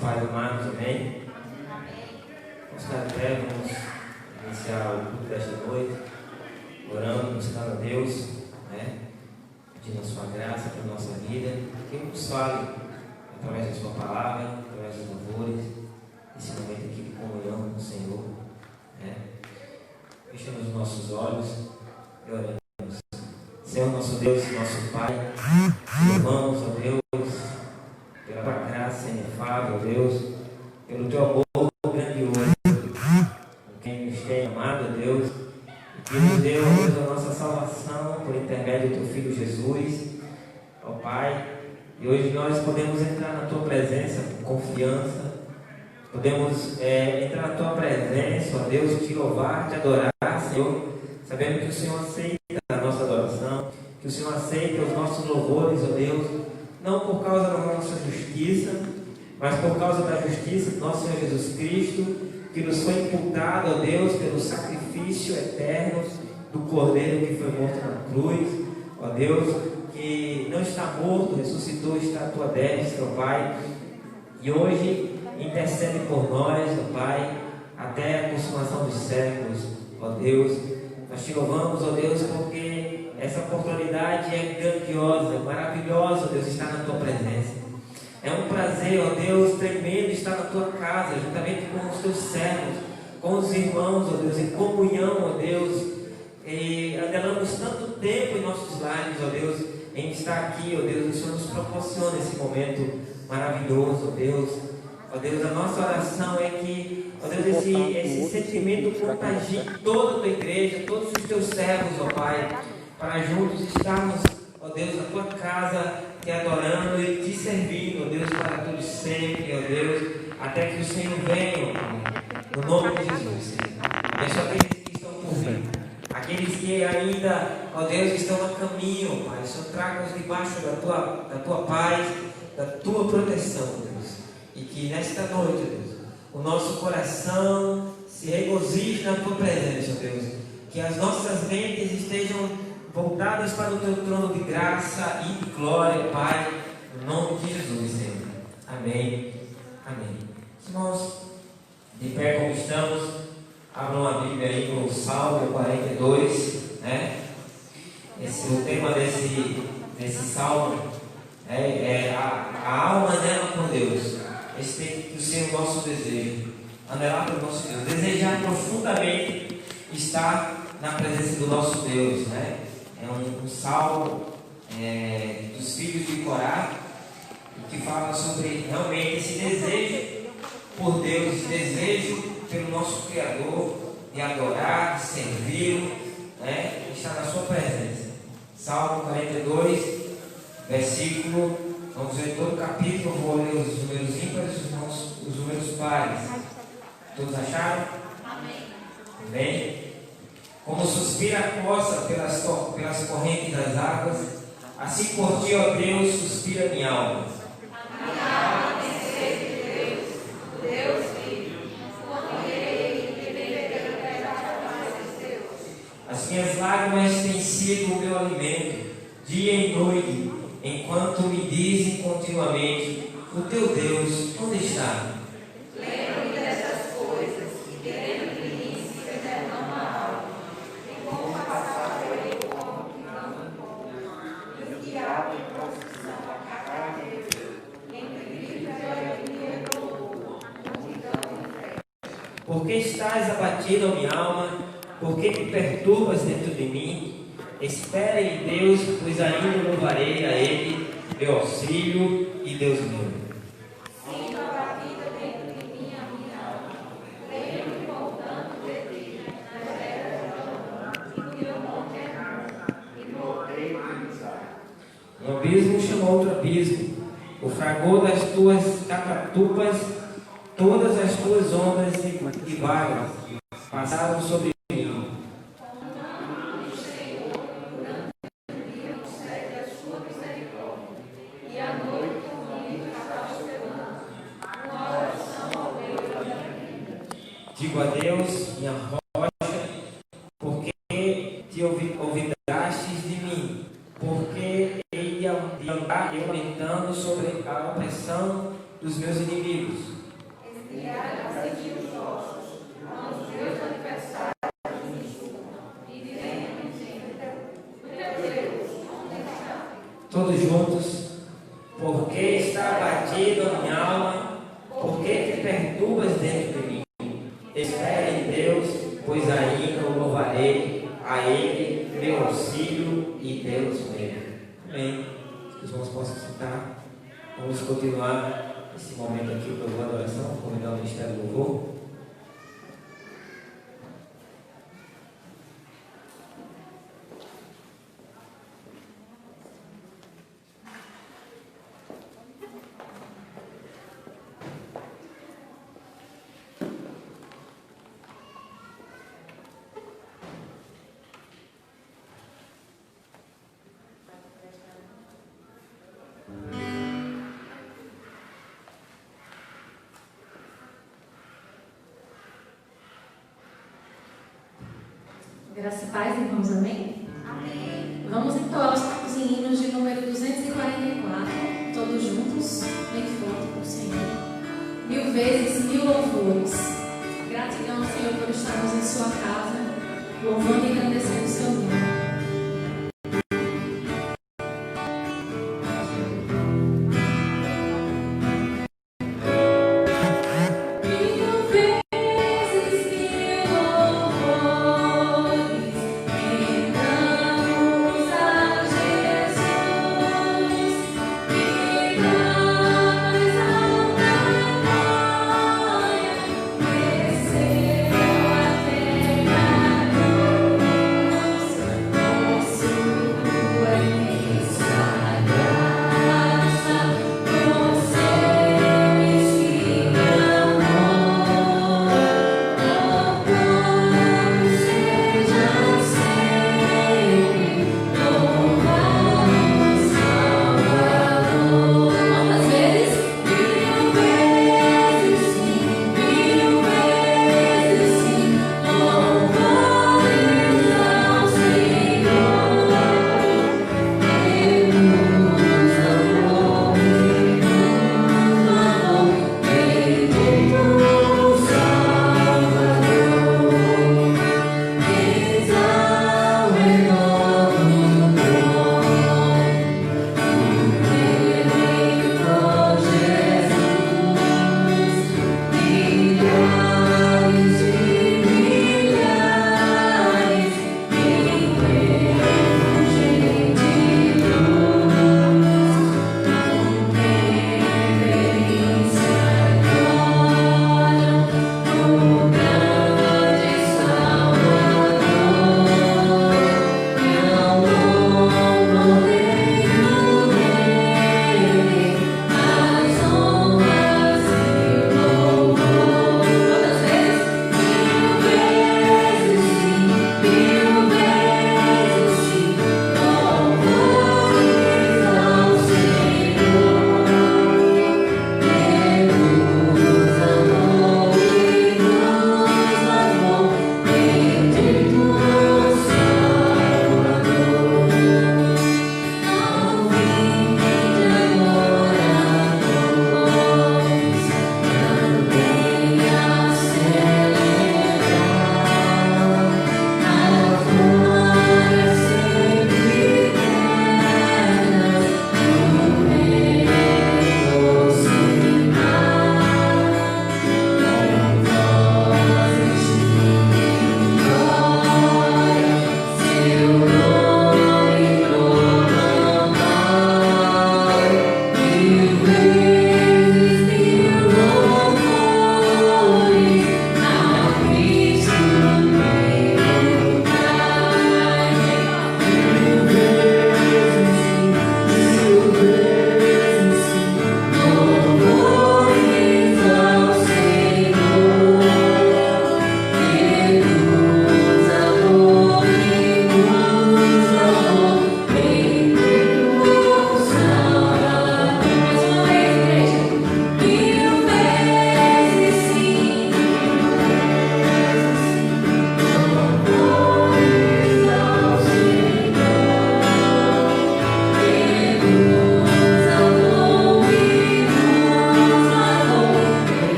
pais amados, amém? Vamos ficar de pé, vamos iniciar o culto desta noite, orando, buscando a Deus, né? Pedindo a sua graça para a nossa vida, que Ele nos fale através da sua palavra, através dos louvores, esse momento aqui de comunhão com o Senhor, né? Fechamos os nossos olhos e oramos. Senhor, nosso Deus, nosso Pai, louvamos, ó Deus, pela tua graça inefável, ó Deus, pelo teu amor grandioso, com quem nos tem amado, ó Deus, e que nos deu, ó Deus, a nossa salvação por intermédio do teu Filho Jesus, ó Pai. E hoje nós podemos entrar na tua presença com confiança, podemos entrar na tua presença, ó Deus, te louvar, te adorar, Senhor, sabendo que o Senhor aceita a nossa adoração, que o Senhor aceita os nossos louvores, ó Deus, não por causa da nossa justiça, mas por causa da justiça do nosso Senhor Jesus Cristo, que nos foi imputado, ó Deus, pelo sacrifício eterno do Cordeiro que foi morto na cruz, ó Deus, que não está morto, ressuscitou, está à tua destra, ó Pai, e hoje intercede por nós, ó Pai, até a consumação dos séculos, ó Deus. Nós te louvamos, ó Deus, porque essa oportunidade é grandiosa, maravilhosa, ó Deus, estar na tua presença. É um prazer, ó Deus, tremendo estar na tua casa, juntamente com os teus servos, com os irmãos, ó Deus, em comunhão, ó Deus. E anelamos tanto tempo em nossos lares, ó Deus, em estar aqui, ó Deus. O Senhor nos proporciona esse momento maravilhoso, ó Deus. Ó Deus, a nossa oração é que, ó Deus, esse sentimento contagie toda a tua igreja, todos os teus servos, ó Pai, para juntos estarmos, ó Deus, na tua casa, te adorando e te servindo, ó Deus, para todos sempre, ó Deus, até que o Senhor venha, ó Pai, no nome de Jesus, Senhor. Abençoa aqueles que estão por vir, aqueles que ainda, ó Deus, estão a caminho, ó Pai. O Senhor traga-os debaixo da tua paz, da tua proteção, ó Deus. E que nesta noite, Deus, o nosso coração se regozije na tua presença, Deus. Que as nossas mentes estejam voltadas para o teu trono de graça e de glória, Pai, no nome de Jesus, Senhor. Amém. Amém. Irmãos, de pé como estamos, abram a Bíblia aí para o Salmo 42, né? O tema desse salmo é a alma anela por Deus. Esse tem que ser o nosso desejo, anelar para o nosso Deus, desejar profundamente estar na presença do nosso Deus, né? É um salmo dos filhos de Corá, que fala sobre realmente esse desejo por Deus, esse desejo pelo nosso Criador, de adorar, de servir, né? De estar na sua presença. Salmo 42, versículo, vamos ver todo o capítulo, vou ler os números ímpares e os números pares. Todos acharam? Amém. Amém. Como suspira a costa pelas correntes das águas, assim por ti, ó Deus, suspira minha alma. Minha alma tem sede de Deus, Deus vivo, correi e beberei da paz de Deus. As minhas lágrimas têm sido o meu alimento, dia e noite, enquanto me dizem continuamente: o teu Deus, onde está? Lembro-me dessas coisas, e querendo que mim se derrama a alma. E como passar eu como que não como, e o diabo em construção a carne, entre grito e me renovou, multidão em fé. Por que estás abatida, ó minha alma? Por que te perturbas dentro de mim? Espere em Deus, pois ainda louvarei a Ele, meu auxílio e Deus meu. Sinto abatida dentro de mim a minha alma, lembro-me voltando de ti, na terra e no meu monte e voltei a pisar. Um abismo chamou outro abismo, o fragor das tuas catatupas, todas as tuas ondas e vagas passaram sobre mim. Digo a Deus, minha rocha, porque te ouvidastes de mim, porque hei de andar eu aumentando sobre a opressão dos meus inimigos. Espere em Deus, pois ainda o louvarei, a Ele meu auxílio e Deus meu. Amém. Que os irmãos possam sentar. Vamos continuar esse momento aqui, o louvor da oração, convidar o Ministério do Louvor. Graça e paz, irmãos, amém? Amém. Vamos entoar os hinos de número 244, todos juntos, bem forte para o Senhor. 1000 vezes, 1000 louvores. Gratidão, Senhor, por estarmos em sua casa, louvando e engrandecendo o seu nome.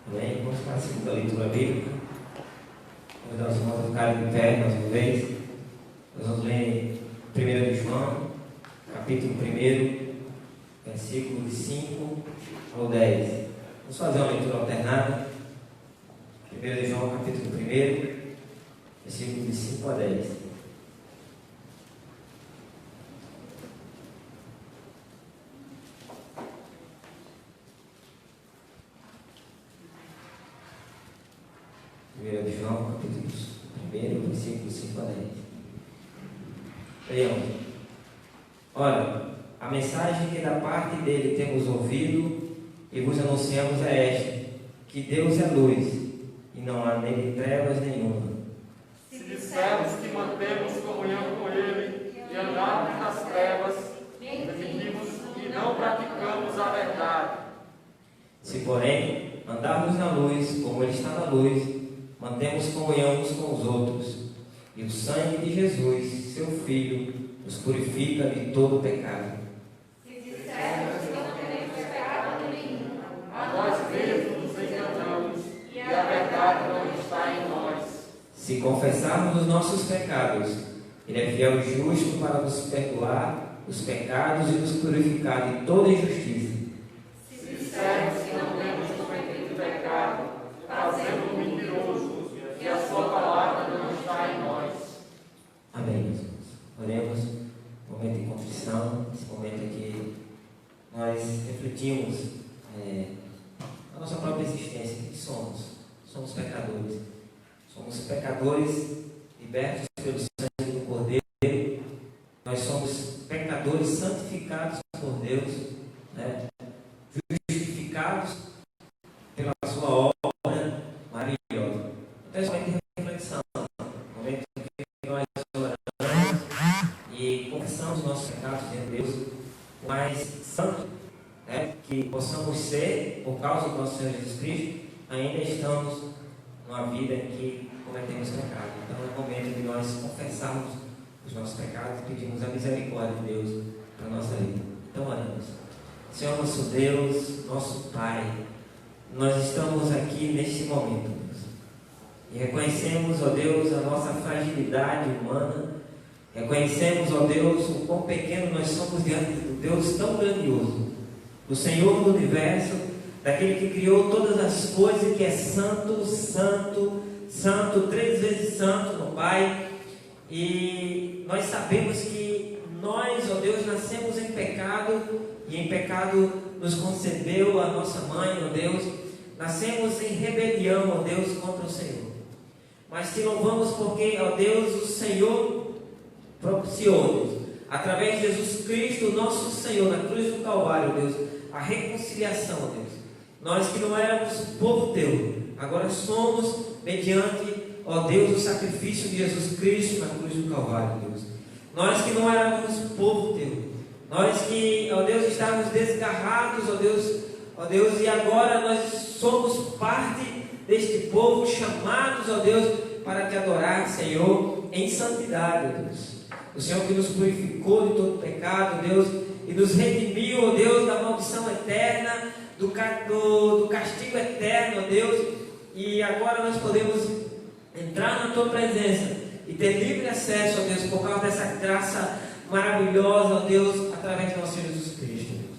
Amém? Vamos para a segunda leitura bíblica. Vamos dar os irmãos a ficarem de pé mais uma vez. Nós vamos ler 1 João, capítulo 1, versículos 5 ao 10. Vamos fazer uma leitura alternada. 1 João, capítulo 1, versículos 5 a 10. João, capítulo 1, versículo 5 a 10. Leiam. Ora, a mensagem que da parte dele temos ouvido e vos anunciamos é esta: que Deus é luz e não há nele trevas nenhuma. Se dissermos que mantemos comunhão com ele e andamos nas trevas, mentimos e não praticamos a verdade. Se, porém, andarmos na luz, como ele está na luz, mantemos comunhão uns com os outros, e o sangue de Jesus, seu Filho, nos purifica de todo pecado. Se dissermos que não temos pecado nenhum, a nós mesmos nos enganamos, e a verdade não está em nós. Se confessarmos os nossos pecados, ele é fiel e justo para nos perdoar os pecados e nos purificar de toda injustiça. Se dissermos que não temos cometido pecado, fazemos mentiroso, e a sua palavra não está em nós. Amém, meus irmãos. Oremos, momento de contrição, esse momento em que nós refletimos a nossa própria existência, que somos. Somos pecadores. Somos pecadores libertos pelo sangue do Cordeiro. Nós somos pecadores santificados por Deus, né? Justificados pela sua obra maravilhosa. Então, esse momento de reflexão, momento em que nós oramos e confessamos nossos pecados diante de Deus, o mais santo, né, que possamos ser, por causa do nosso Senhor Jesus Cristo, ainda estamos numa vida em que cometemos pecado. Então é o momento de nós confessarmos os nossos pecados e pedirmos a misericórdia de Deus para a nossa vida. Então oramos. Senhor nosso Deus, nosso Pai, nós estamos aqui neste momento, Deus, e reconhecemos, ó Deus, a nossa fragilidade humana. Reconhecemos, ó Deus, o quão pequeno nós somos diante do Deus tão grandioso, do Senhor do universo, daquele que criou todas as coisas, que é santo, santo, santo, 3 vezes santo, no Pai. E nós sabemos que nós, ó Deus, nascemos em pecado, e em pecado nos concebeu a nossa mãe, ó Deus. Nascemos em rebelião, ó Deus, contra o Senhor. Mas te louvamos porque, ó Deus, o Senhor propiciou, Deus, através de Jesus Cristo, nosso Senhor, na cruz do Calvário, Deus, a reconciliação, Deus. Nós que não éramos povo teu, agora somos mediante, ó Deus, o sacrifício de Jesus Cristo na cruz do Calvário, Deus. Nós que não éramos povo teu, nós que, ó Deus, estávamos desgarrados, ó Deus, e agora nós somos parte deste povo, chamados, ó Deus, para te adorar, Senhor, em santidade, ó Deus. O Senhor que nos purificou de todo pecado, Deus, e nos redimiu, ó Deus, da maldição eterna, do castigo eterno, ó Deus, e agora nós podemos entrar na tua presença e ter livre acesso, ó Deus, por causa dessa graça maravilhosa, ó Deus, através do nosso Senhor Jesus Cristo, Deus.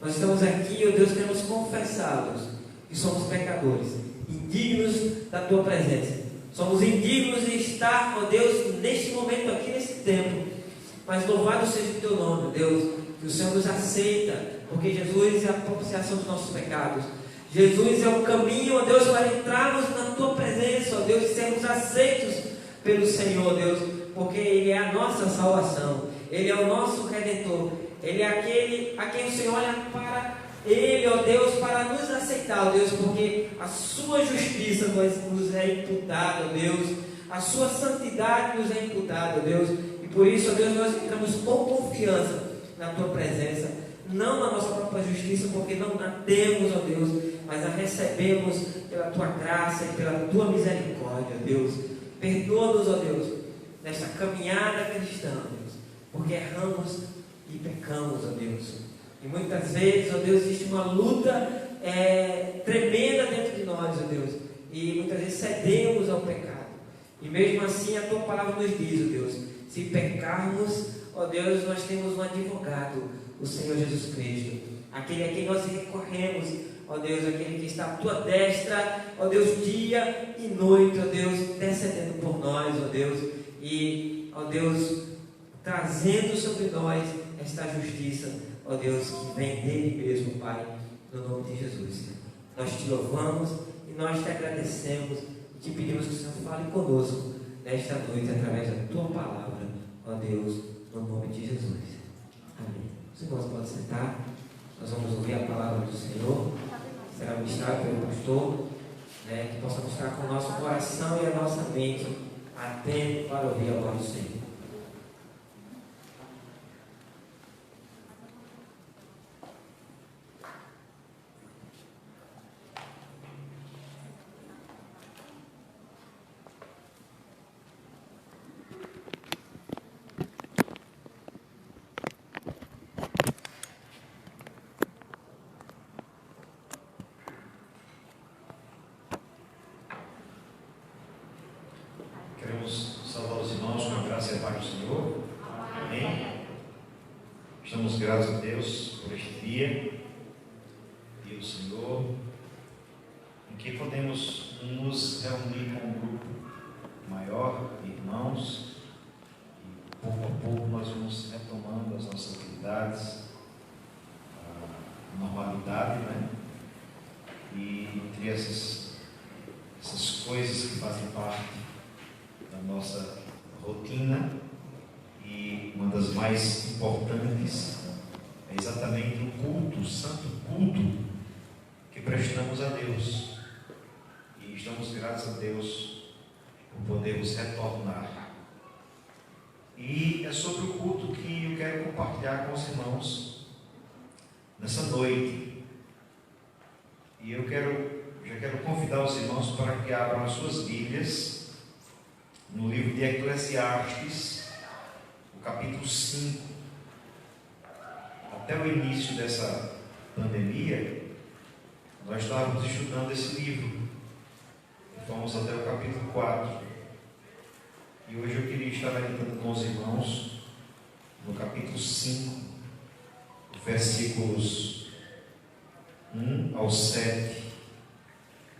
Nós estamos aqui, ó Deus, queremos confessar, Deus, que somos pecadores, indignos da tua presença. Somos indignos de estar, ó Deus, neste momento aqui, nesse tempo. Mas louvado seja o teu nome, Deus, que o Senhor nos aceita, porque Jesus é a propiciação dos nossos pecados. Jesus é o caminho, ó Deus, para entrarmos na tua presença, ó Deus, e sermos aceitos pelo Senhor, Deus, porque Ele é a nossa salvação, Ele é o nosso Redentor, Ele é aquele a quem o Senhor olha para Ele, ó Deus, para nos aceitar, ó Deus, porque a sua justiça nos é imputada, ó Deus, a sua santidade nos é imputada, ó Deus, e por isso, ó Deus, nós entramos com confiança na tua presença, não na nossa própria justiça, porque não a temos, ó Deus, mas a recebemos pela tua graça e pela tua misericórdia, ó Deus. Perdoa-nos, ó Deus, nesta caminhada cristã, ó Deus, porque erramos e pecamos, ó Deus. E muitas vezes, ó Deus, existe uma luta tremenda dentro de nós, ó Deus, e muitas vezes cedemos ao pecado. E mesmo assim a tua palavra nos diz, ó Deus, se pecarmos, ó Deus, nós temos um advogado, o Senhor Jesus Cristo, aquele a quem nós recorremos, ó Deus, aquele que está à tua destra, ó Deus, dia e noite, ó Deus, intercedendo por nós, ó Deus, e, ó Deus, trazendo sobre nós esta justiça, ó Deus, que vem dele mesmo, Pai, no nome de Jesus. Nós te louvamos e nós te agradecemos e te pedimos que o Senhor fale conosco nesta noite através da tua palavra, ó Deus, no nome de Jesus. Amém. Os irmãos podem sentar. Nós vamos ouvir a palavra do Senhor. Será ministrado pelo pastor, que possamos estar com o nosso coração e a nossa mente atento para ouvir a voz do Senhor. Queremos saudar os irmãos com a graça e a paz do Senhor. Amém. Estamos gratos a Deus por este dia do Senhor, em que podemos nos reunir com um grupo maior de irmãos, e pouco a pouco nós vamos retomando as nossas atividades, a normalidade, né? E entre essas coisas que fazem parte da nossa rotina, e uma das mais importantes é exatamente o culto, o santo culto que prestamos a Deus, e estamos gratos a Deus por podermos retornar. E é sobre o culto que eu quero compartilhar com os irmãos nessa noite, e eu já quero convidar os irmãos para que abram as suas Bíblias no livro de Eclesiastes, o capítulo 5. Até o início dessa pandemia, nós estávamos estudando esse livro. Fomos até o capítulo 4. E hoje eu queria estar meditando com os irmãos no capítulo 5, versículos 1 ao 7.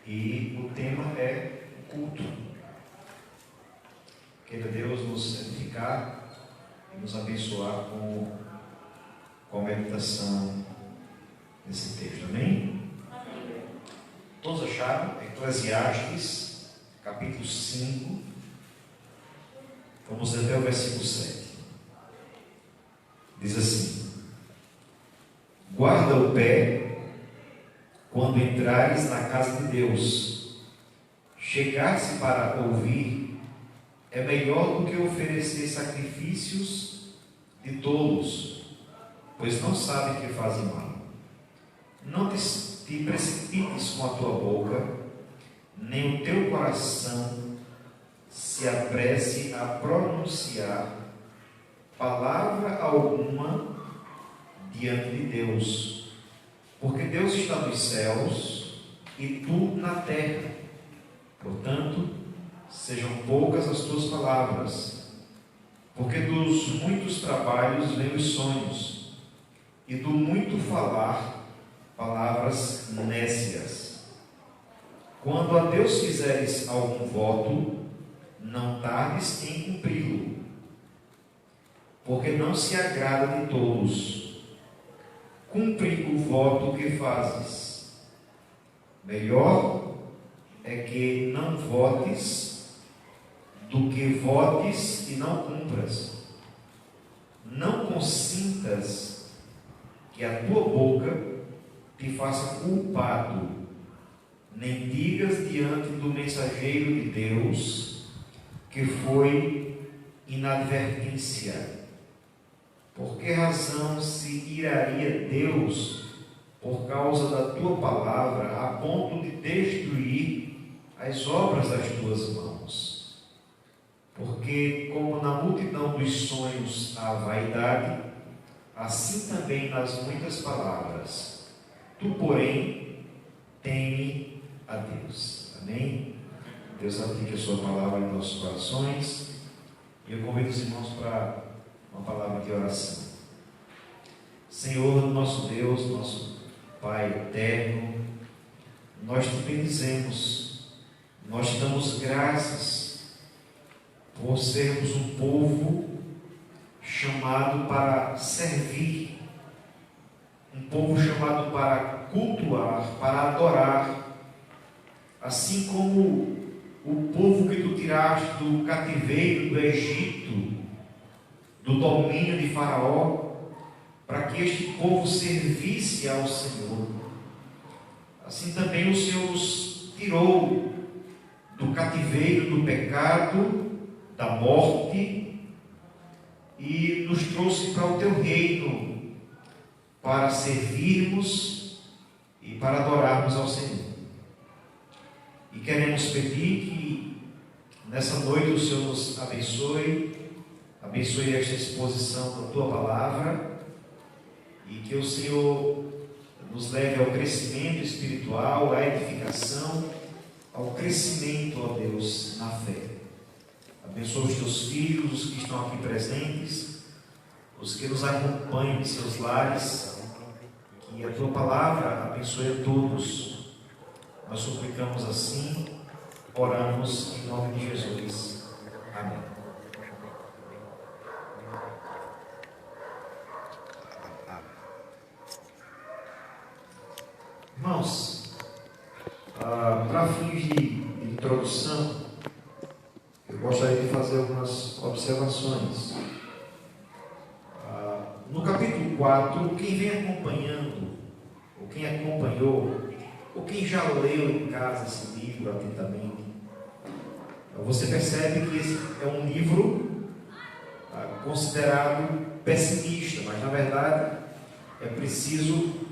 E o tema é o culto. Queira Deus nos edificar e nos abençoar com a meditação nesse texto. Amém? Amém. Todos acharam? Eclesiastes, capítulo 5. Vamos até o versículo 7. Diz assim: guarda o pé quando entrares na casa de Deus. Chegar-se para ouvir é melhor do que oferecer sacrifícios de tolos, pois não sabem que fazem mal. Não te precipites com a tua boca, nem o teu coração se apresse a pronunciar palavra alguma diante de Deus, porque Deus está nos céus e tu na terra. Portanto, sejam poucas as tuas palavras, porque dos muitos trabalhos vêm os sonhos, e do muito falar, palavras nécias. Quando a Deus fizeres algum voto, não tardes em cumpri-lo, porque não se agrada de tolos. Cumpre o voto que fazes. Melhor é que não votes do que votes e não cumpras. Não consintas que a tua boca te faça culpado, nem digas diante do mensageiro de Deus que foi inadvertência. Por que razão se iraria Deus por causa da tua palavra, a ponto de destruir as obras das tuas mãos? Porque como na multidão dos sonhos há vaidade, assim também nas muitas palavras. Tu, porém, teme a Deus. Amém? Deus aplique a sua palavra em nossos corações. E eu convido os irmãos para uma palavra de oração. Senhor, nosso Deus, nosso Pai eterno, nós te bendizemos, nós te damos graças por sermos um povo chamado para servir, um povo chamado para cultuar, para adorar, assim como o povo que tu tiraste do cativeiro do Egito, do domínio de Faraó, para que este povo servisse ao Senhor. Assim também o Senhor nos tirou do cativeiro do pecado, da morte, e nos trouxe para o teu reino, para servirmos e para adorarmos ao Senhor. E queremos pedir que nessa noite o Senhor nos abençoe esta exposição da tua palavra, e que o Senhor nos leve ao crescimento espiritual, à edificação, ao crescimento, ó Deus, na fé. Abençoa os teus filhos, os que estão aqui presentes, os que nos acompanham em seus lares, que a tua palavra abençoe a todos. Nós suplicamos assim, oramos em nome de Jesus. Amém. Irmãos, para fins de introdução, eu gostaria de fazer algumas observações. No capítulo 4, quem vem acompanhando, ou quem acompanhou, ou quem já leu em casa esse livro atentamente, você percebe que esse é um livro considerado pessimista, mas na verdade é preciso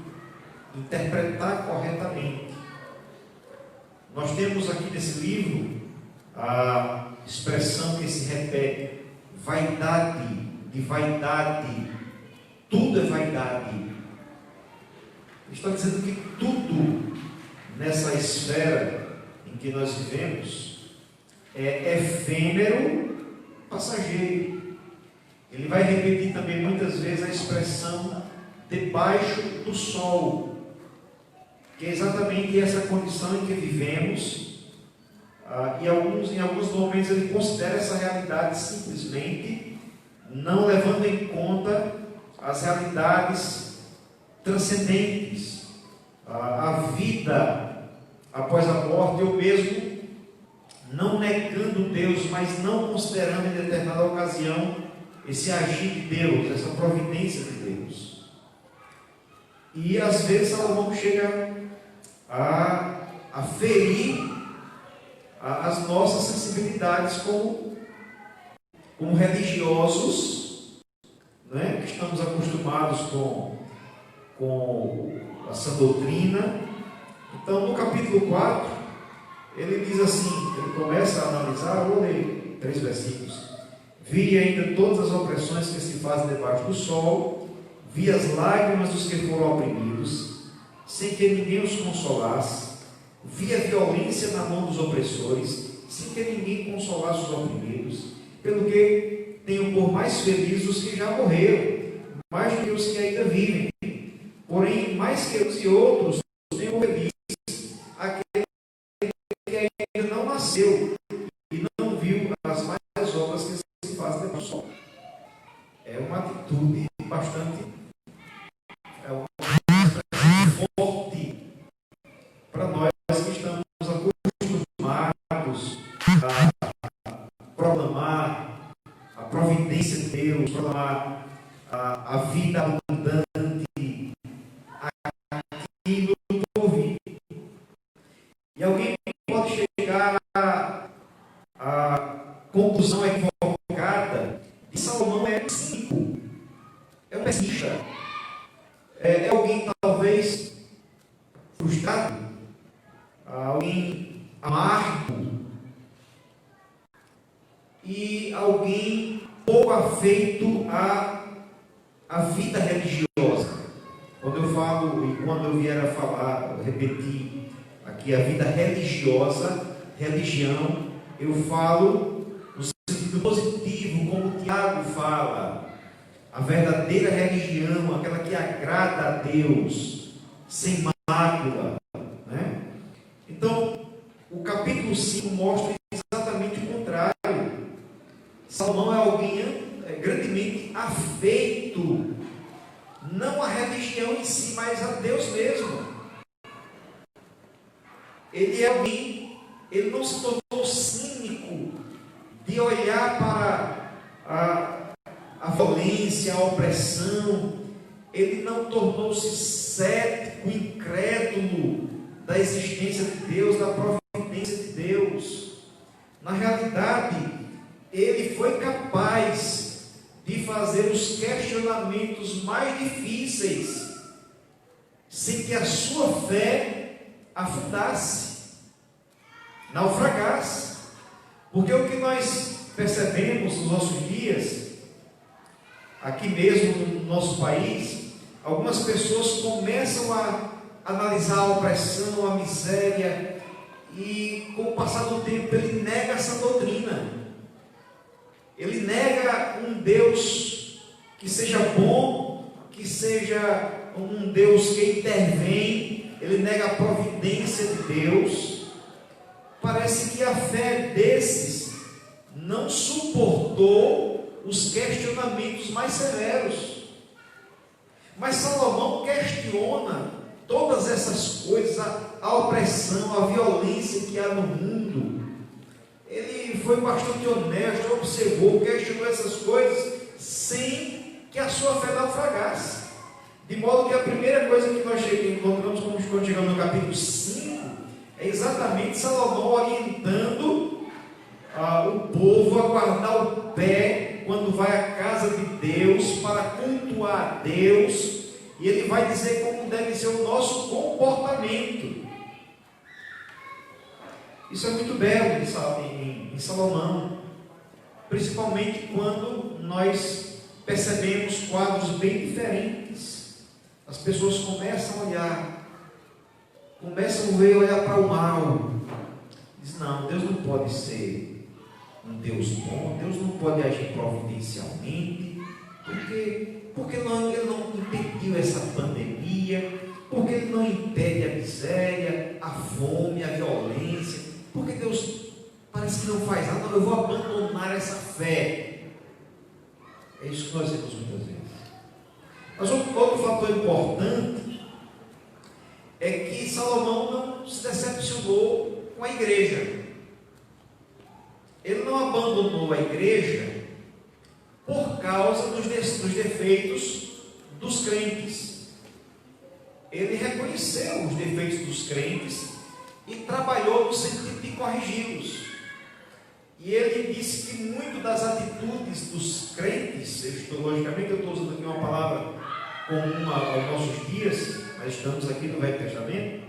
interpretar corretamente. Nós temos aqui nesse livro a expressão que se repete: vaidade, de vaidade, tudo é vaidade. Ele está dizendo que tudo nessa esfera em que nós vivemos é efêmero, passageiro. Ele vai repetir também muitas vezes a expressão debaixo do sol, que é exatamente essa condição em que vivemos, e em alguns momentos ele considera essa realidade simplesmente não levando em conta as realidades transcendentes, a vida após a morte, ou mesmo não negando Deus, mas não considerando em determinada ocasião esse agir de Deus, essa providência de Deus. E às vezes Salomão chega a ferir as nossas sensibilidades como religiosos, né, que estamos acostumados com essa doutrina. Então, no capítulo 4, ele diz assim, ele começa a analisar, vou ler 3 versículos. Vi ainda todas as opressões que se fazem debaixo do sol, vi as lágrimas dos que foram oprimidos, sem que ninguém os consolasse, vi a violência na mão dos opressores, sem que ninguém consolasse os oprimidos, pelo que tenho por mais felizes os que já morreram, mais do que os que ainda vivem. Porém, mais que uns e outros, tenho feliz aquele que ainda não nasceu e não viu as mais obras que se fazem debaixo do sol. É uma atitude bastante forte para nós que estamos acostumados a proclamar a providência de Deus, proclamar a vida abundante, frustrado, alguém amargo e alguém pouco afeito à vida religiosa. Quando eu falo, e quando eu vier a falar, repetir aqui a vida religiosa, religião, eu falo no sentido positivo, como Tiago fala, a verdadeira religião, aquela que agrada a Deus, sem mácula, né? Então, o capítulo 5 mostra exatamente o contrário. Salomão é alguém grandemente afeito, não à religião em si, mas a Deus mesmo. Ele é alguém, ele não se tornou cínico de olhar para a violência, a opressão. Ele não tornou-se cético, incrédulo da existência de Deus, da providência de Deus. Na realidade, ele foi capaz de fazer os questionamentos mais difíceis, sem que a sua fé afundasse, naufragasse. Porque o que nós percebemos nos nossos dias, aqui mesmo no nosso país, algumas pessoas começam a analisar a opressão, a miséria, e com o passar do tempo ele nega essa doutrina. Ele nega um Deus que seja bom, que seja um Deus que intervém. Ele nega a providência de Deus. Parece que a fé desses não suportou os questionamentos mais severos. Mas Salomão questiona todas essas coisas, a opressão, a violência que há no mundo. Ele foi bastante honesto, observou, questionou essas coisas sem que a sua fé naufragasse. De modo que a primeira coisa que nós encontramos quando chegamos no capítulo 5 é exatamente Salomão orientando o povo a guardar o pé quando vai à casa de Deus para cultuar a Deus. E ele vai dizer como deve ser o nosso comportamento. Isso é muito belo em Salomão, principalmente quando nós percebemos quadros bem diferentes. As pessoas começam a olhar para o mal. Diz: não, Deus não pode ser um Deus bom, Deus não pode agir providencialmente, porque ele não impediu essa pandemia, porque ele não impede a miséria, a fome, a violência, porque Deus parece que não faz nada. Não, eu vou abandonar essa fé. É isso que nós vemos muitas vezes. Mas outro fator importante é que Salomão não se decepcionou com a igreja. Ele não abandonou a igreja por causa dos defeitos dos crentes. Ele reconheceu os defeitos dos crentes e trabalhou no sentido de corrigi-los. E ele disse que muito das atitudes dos crentes, logicamente eu estou usando aqui uma palavra comum aos nossos dias, mas estamos aqui no Velho Testamento,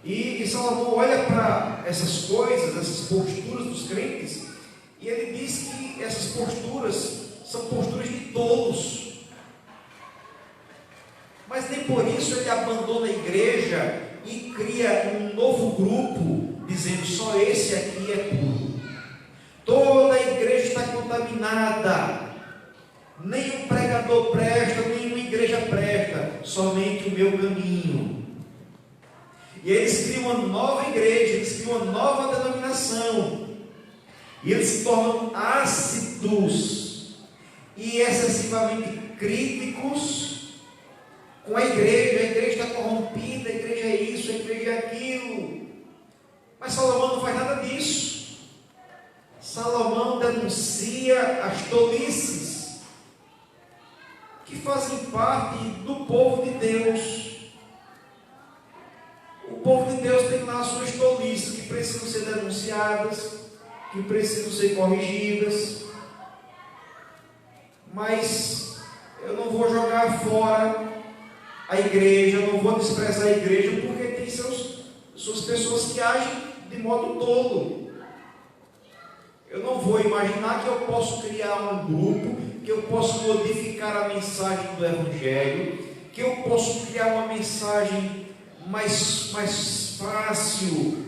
e Salomão olha para essas coisas, essas posturas dos crentes, e ele diz que essas posturas são posturas de tolos. Mas nem por isso ele abandona a igreja e cria um novo grupo, dizendo: só esse aqui é puro. Toda a igreja está contaminada. Nenhum pregador presta, nenhuma igreja presta, somente o meu caminho. E eles criam uma nova igreja, eles criam uma nova denominação. E eles se tornam ácidos e excessivamente críticos com a igreja está corrompida, a igreja é isso, a igreja é aquilo. Mas Salomão não faz nada disso. Salomão denuncia as tolices que fazem parte do povo de Deus. O povo de Deus tem lá as suas tolices que precisam ser denunciadas, que precisam ser corrigidas. Mas eu não vou jogar fora a igreja, eu não vou desprezar a igreja, porque tem suas pessoas que agem de modo tolo. Eu não vou imaginar que eu posso criar um grupo, que eu posso modificar a mensagem do Evangelho, que eu posso criar uma mensagem mais fácil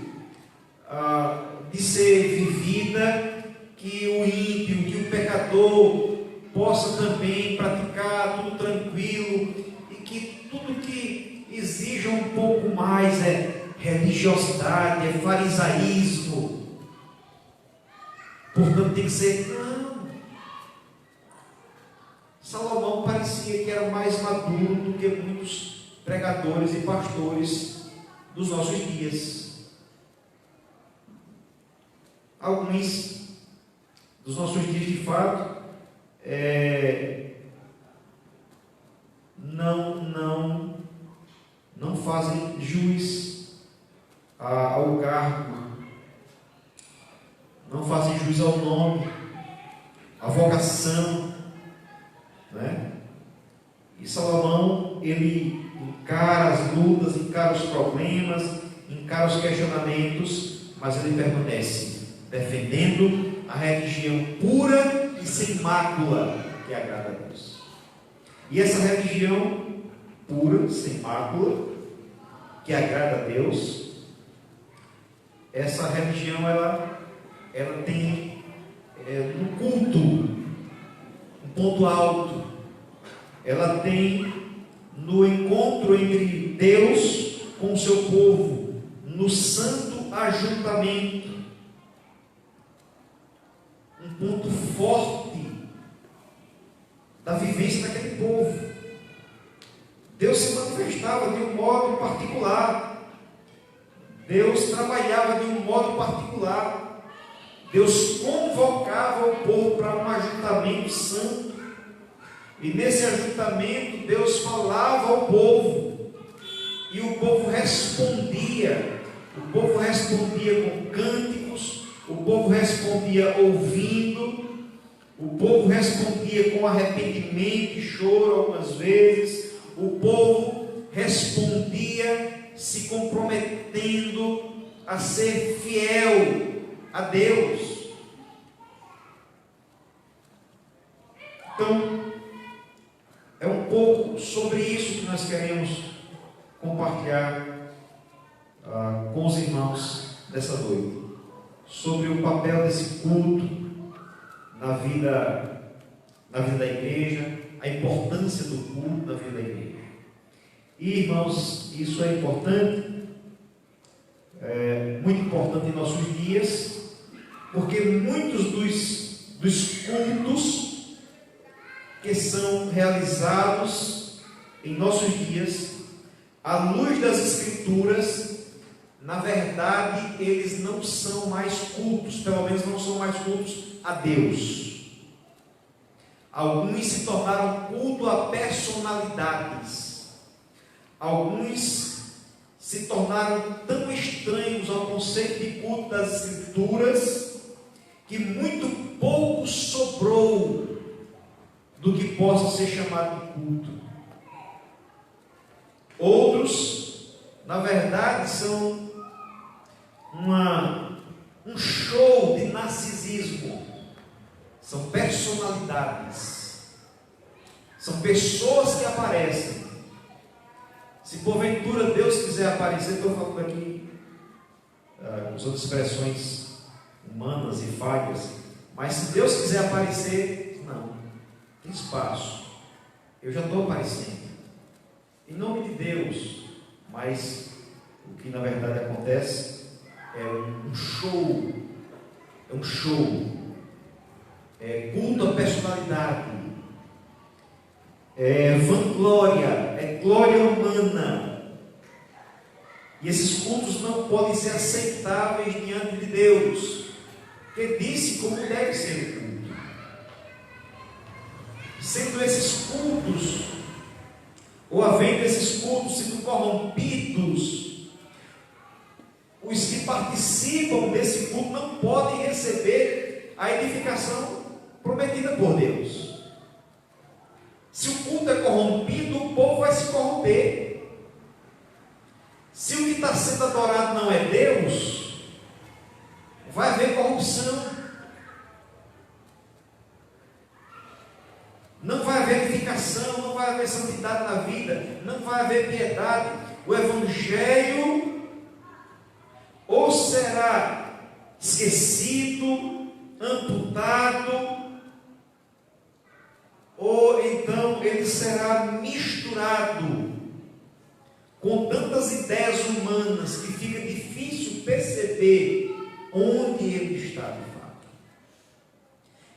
de ser vivida, que o ímpio, que o pecador possa também praticar tudo tranquilo, e que tudo que exija um pouco mais é religiosidade, é farisaísmo. Portanto, tem que ser, não. Salomão parecia que era mais maduro do que muitos pregadores e pastores dos nossos dias. Alguns dos nossos dias, de fato, não fazem jus ao cargo, não fazem jus ao nome, à vocação, né? E Salomão, ele encara as lutas, encara os problemas, encara os questionamentos, mas ele permanece defendendo a religião pura e sem mácula que agrada a Deus. E essa religião pura, sem mácula, que agrada a Deus, essa religião ela tem no culto um ponto alto, ela tem no encontro entre Deus com o seu povo, no santo ajuntamento, um ponto forte da vivência daquele povo. Deus se manifestava de um modo particular, Deus trabalhava de um modo particular, Deus convocava o povo para um ajuntamento santo, e nesse ajuntamento Deus falava ao povo, e o povo respondia com cânticos, o povo respondia ouvindo, o povo respondia com arrependimento e choro algumas vezes, o povo respondia se comprometendo a ser fiel a Deus. Então, é um pouco sobre isso que nós queremos compartilhar com os irmãos dessa noite, sobre o papel desse culto na vida da igreja, a importância do culto na vida da igreja. E, irmãos, isso é importante, muito importante em nossos dias, porque muitos dos cultos que são realizados em nossos dias, à luz das Escrituras, na verdade, eles não são mais cultos, pelo menos não são mais cultos a Deus. Alguns se tornaram culto a personalidades. Alguns se tornaram tão estranhos ao conceito de culto das Escrituras, que muito pouco sobrou do que possa ser chamado de culto. Outros, na verdade, são um show de narcisismo. São personalidades, são pessoas que aparecem. Se porventura Deus quiser aparecer, estou falando aqui usando expressões humanas e falhas, mas se Deus quiser aparecer, não, tem espaço, eu já estou aparecendo, em nome de Deus. Mas o que na verdade acontece é um show, é culto à personalidade, é vanglória, é glória humana. E esses cultos não podem ser aceitáveis diante de Deus, que disse como deve ser o culto. Sendo esses cultos, ou havendo esses cultos sendo corrompidos, os que participam desse culto não podem receber a edificação prometida por Deus. Se o culto é corrompido, o povo vai se corromper. Se o que está sendo adorado não é Deus, vai haver corrupção. Não vai haver edificação, não vai haver santidade na vida, não vai haver piedade. O Evangelho ou será esquecido, amputado, ou então ele será misturado com tantas ideias humanas que fica difícil perceber onde ele está de fato.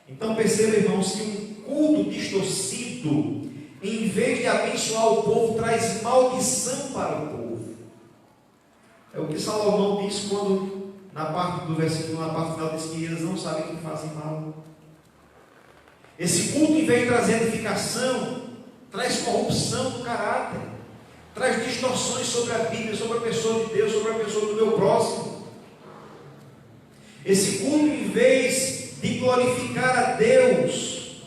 Então perceba, irmãos, que um culto distorcido, em vez de abençoar o povo, traz maldição para o povo. É o que Salomão diz quando, na parte do versículo, na parte final, diz que eles não sabem que fazem mal. Esse culto, em vez de trazer edificação, traz corrupção do caráter, traz distorções sobre a Bíblia, sobre a pessoa de Deus, sobre a pessoa do meu próximo. Esse culto, em vez de glorificar a Deus,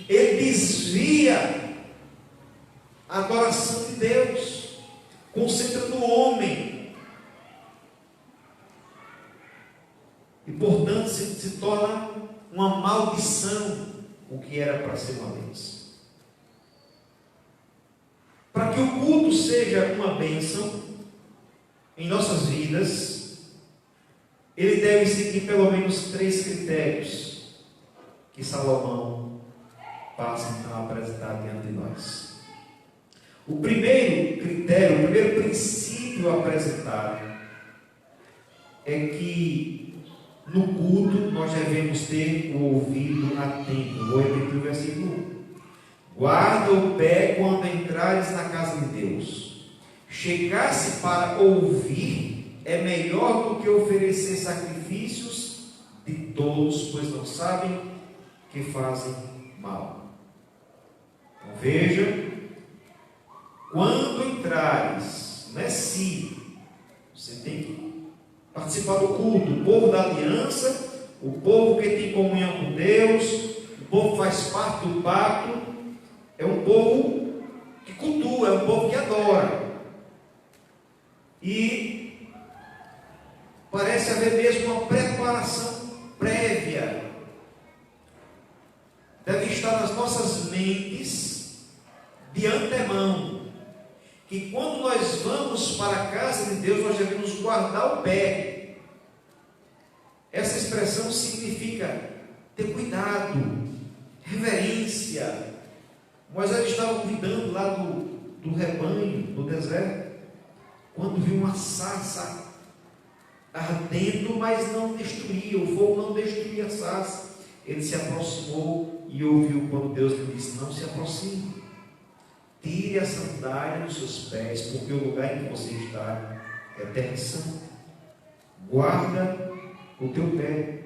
ele desvia a adoração de Deus, concentra no homem, e portanto se torna uma maldição o que era para ser uma bênção. Para que o culto seja uma bênção em nossas vidas, ele deve seguir pelo menos 3 critérios que Salomão passa então a apresentar diante de nós. O primeiro critério, o primeiro princípio apresentado é que no culto nós devemos ter o ouvido atento. Vou repetir o versículo 1. Guarda o pé quando entrares na casa de Deus. Chegar-se para ouvir é melhor do que oferecer sacrifícios de tolos, pois não sabem que fazem mal. Então veja, quando entrares, não é se, você tem que participar do culto, o povo da aliança, o povo que tem comunhão com Deus, o povo que faz parte do pacto, é um povo que cultua, é um povo que adora. E parece haver mesmo uma preparação prévia. Deve estar nas nossas mentes de antemão, que quando nós vamos para a casa de Deus, nós devemos guardar o pé. Essa expressão significa ter cuidado, reverência. Moisés estava cuidando lá do rebanho, no deserto, quando viu uma sarça ardendo, mas não destruía, o fogo não destruía a sarça. Ele se aproximou e ouviu quando Deus lhe disse: não se aproxime, tire a sandália dos seus pés, porque o lugar em que você está é terra santa. Guarda o teu pé.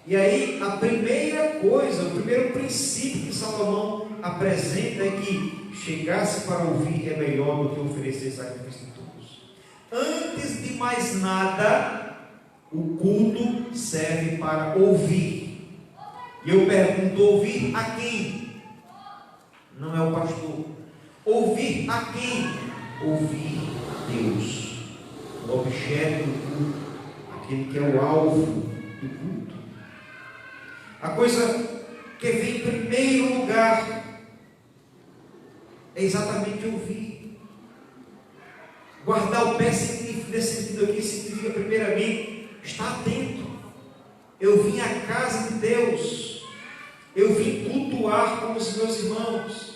E aí, a primeira coisa, o primeiro princípio que Salomão apresenta é que chegar-se para ouvir é melhor do que oferecer sacrifício de todos. Antes de mais nada, o culto serve para ouvir. E eu pergunto: ouvir a quem? Não é o pastor. Ouvir a quem? Ouvir a Deus, o objeto do culto, aquele que é o alvo do culto. A coisa que vem em primeiro lugar é exatamente ouvir. Guardar o pé significa, nesse sentido aqui, significa primeiramente estar atento. Eu vim à casa de Deus, eu vim cultuar com os meus irmãos.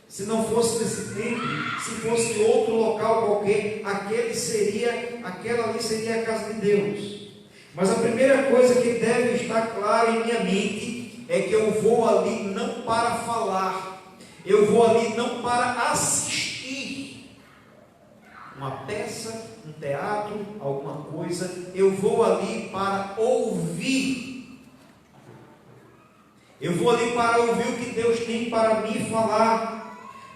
Se não fosse nesse templo, se fosse em outro local qualquer, aquela ali seria a casa de Deus. Mas a primeira coisa que deve estar clara em minha mente é que eu vou ali não para falar, eu vou ali não para assistir uma peça, um teatro, alguma coisa, eu vou ali para ouvir. Eu vou ali para ouvir o que Deus tem para me falar.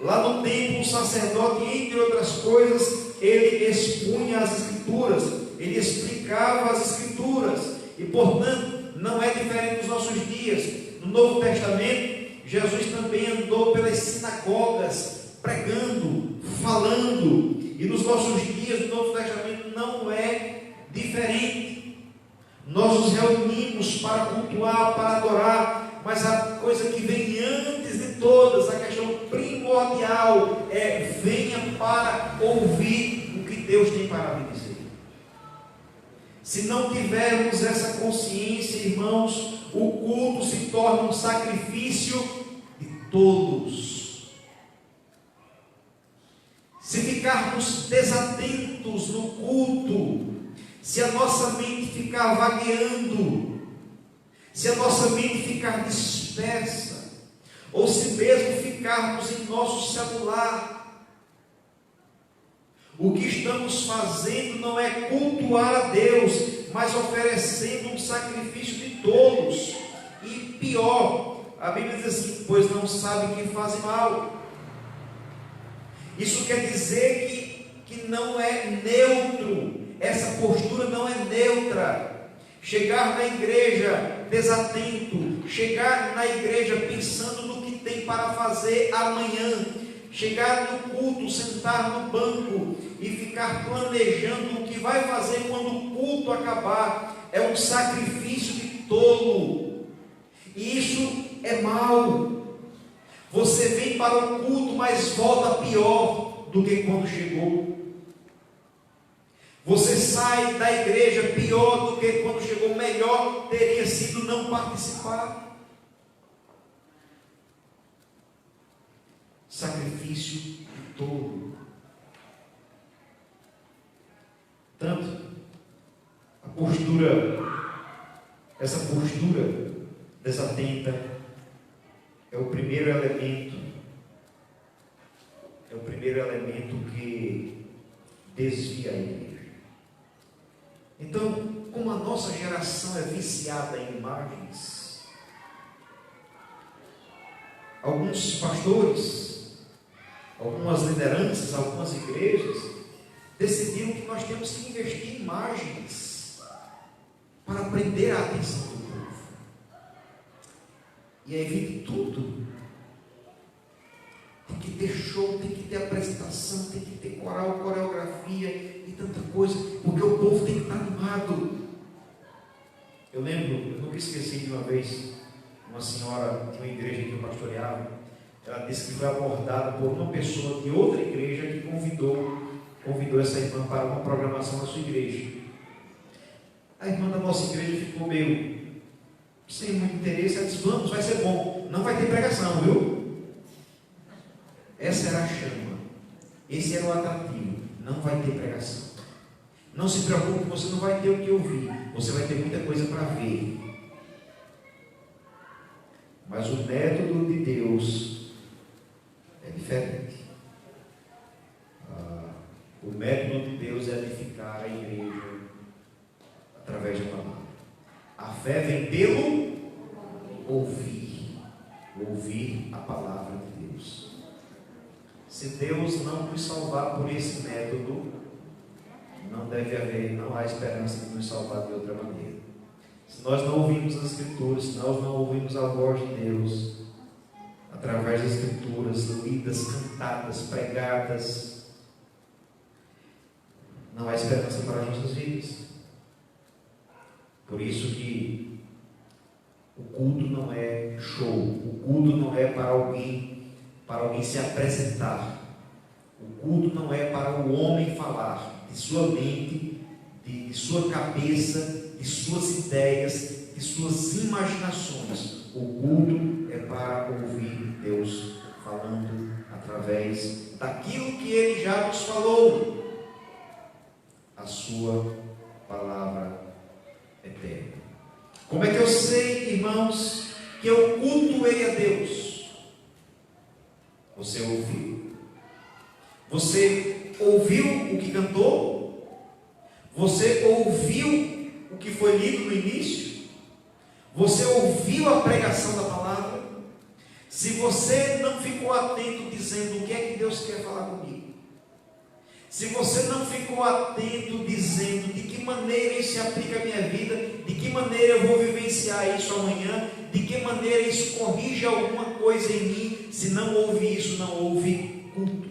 Lá no templo, o sacerdote, entre outras coisas, ele expunha as Escrituras, ele explicava as Escrituras, e portanto não é diferente dos nossos dias. No Novo Testamento, Jesus também andou pelas sinagogas, pregando, falando. E nos nossos dias, o Novo Testamento não é diferente. Nós nos reunimos para cultuar, para adorar, mas a coisa que vem antes de todas, a questão primordial é: venha para ouvir o que Deus tem para me dizer. Se não tivermos essa consciência, irmãos, o culto se torna um sacrifício de todos. Se ficarmos desatentos no culto, se a nossa mente ficar vagueando, se a nossa mente ficar dispersa, ou se mesmo ficarmos em nosso celular, o que estamos fazendo não é cultuar a Deus, mas oferecendo um sacrifício de todos. E pior, a Bíblia diz assim: pois não sabem que fazem mal. Isso quer dizer que não é neutro, essa postura não é neutra. Chegar na igreja desatento, chegar na igreja pensando no que tem para fazer amanhã, chegar no culto, sentar no banco e ficar planejando o que vai fazer quando o culto acabar, é um sacrifício de tolo. E isso é mal. Você vem para o culto, mas volta pior do que quando chegou. Você sai da igreja pior do que quando chegou. Melhor teria sido não participar. Sacrifício de tolo. Tanto a postura, essa postura desatenta é o primeiro elemento que desvia a igreja. Então, como a nossa geração é viciada em imagens, alguns pastores, algumas lideranças, algumas igrejas decidiram que nós temos que investir em imagens para prender a atenção do povo. E aí vem tudo. Tem que ter show, tem que ter apresentação, tem que ter coral, coreografia e tanta coisa, porque o povo tem que estar animado. Eu lembro, eu nunca esqueci de uma vez, uma senhora de uma igreja que eu pastoreava, ela disse que foi abordada por uma pessoa de outra igreja que convidou essa irmã para uma programação na sua igreja. A irmã da nossa igreja ficou meio sem muito interesse. Ela disse: vamos, vai ser bom, não vai ter pregação, viu? Essa era a chama, esse era o atrativo, não vai ter pregação. Não se preocupe, você não vai ter o que ouvir, você vai ter muita coisa para ver. Mas o método de Deus é diferente. O método de Deus é edificar a igreja através da palavra. A fé vem pelo ouvir a palavra de Deus. Se Deus não nos salvar por esse método, não há esperança de nos salvar de outra maneira. Se nós não ouvirmos as Escrituras, se nós não ouvirmos a voz de Deus, através das Escrituras, lidas, cantadas, pregadas, não há esperança para as nossas vidas. Por isso que o culto não é show, o culto não é para alguém se apresentar, o culto não é para o homem falar de sua mente, de sua cabeça, de suas ideias, de suas imaginações. O culto é para ouvir Deus falando através daquilo que Ele já nos falou, a sua palavra eterna. Como é que eu sei, irmãos, que eu cultuei a Deus? Você ouviu? Você ouviu o que cantou? Você ouviu o que foi lido no início? Você ouviu a pregação da palavra? Se você não ficou atento dizendo o que é que Deus quer falar comigo, se você não ficou atento dizendo de que maneira isso se aplica à minha vida, de que maneira eu vou vivenciar isso amanhã, de que maneira isso corrige alguma coisa em mim, Se não houve isso, não houve culto.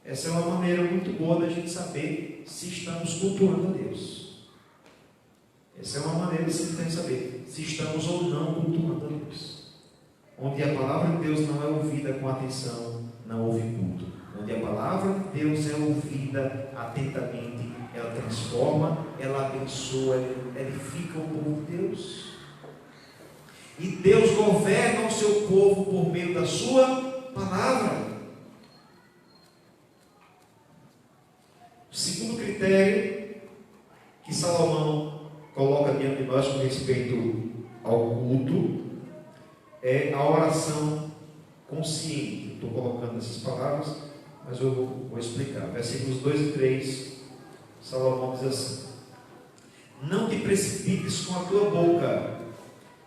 Essa é uma maneira muito boa da gente saber se estamos cultuando a Deus. Essa é uma maneira de saber se estamos ou não cultuando a Deus. Onde a palavra de Deus não é ouvida com atenção, não houve culto. Onde a palavra de Deus é ouvida atentamente, ela transforma, ela abençoa, ela edifica o povo de Deus. E Deus governa o seu povo por meio da sua palavra. O segundo critério que Salomão coloca diante de nós com respeito ao culto é a oração consciente. Estou colocando essas palavras, mas eu vou explicar. Versículos 2 e 3, Salomão diz assim: não te precipites com a tua boca,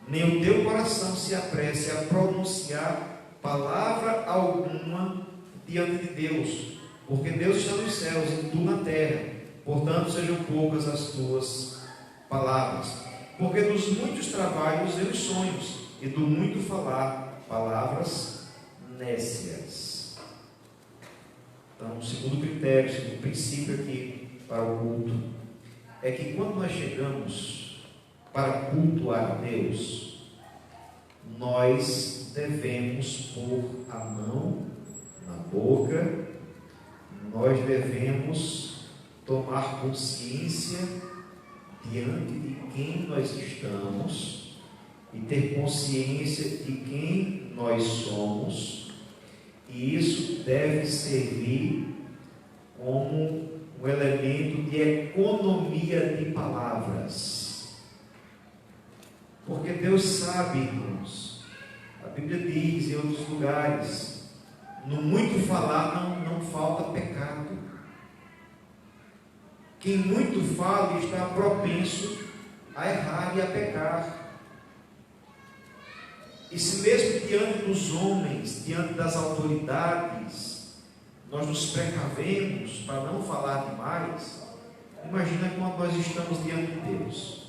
nem o teu coração se apresse a pronunciar palavra alguma diante de Deus, porque Deus está nos céus e tu na terra, portanto sejam poucas as tuas palavras. Porque dos muitos trabalhos vêm os sonhos, e do muito falar, palavras nécias. Então, o segundo critério, o segundo princípio aqui para o culto, é que quando nós chegamos para cultuar a Deus, nós devemos pôr a mão na boca, nós devemos tomar consciência diante de quem nós estamos e ter consciência de quem nós somos, e isso deve servir como um elemento de economia de palavras, porque Deus sabe, irmãos, a Bíblia diz em outros lugares, no muito falar não falta pecado. Quem muito fala está propenso a errar e a pecar. E se mesmo diante dos homens, diante das autoridades, nós nos precavemos para não falar demais, imagina quando nós estamos diante de Deus.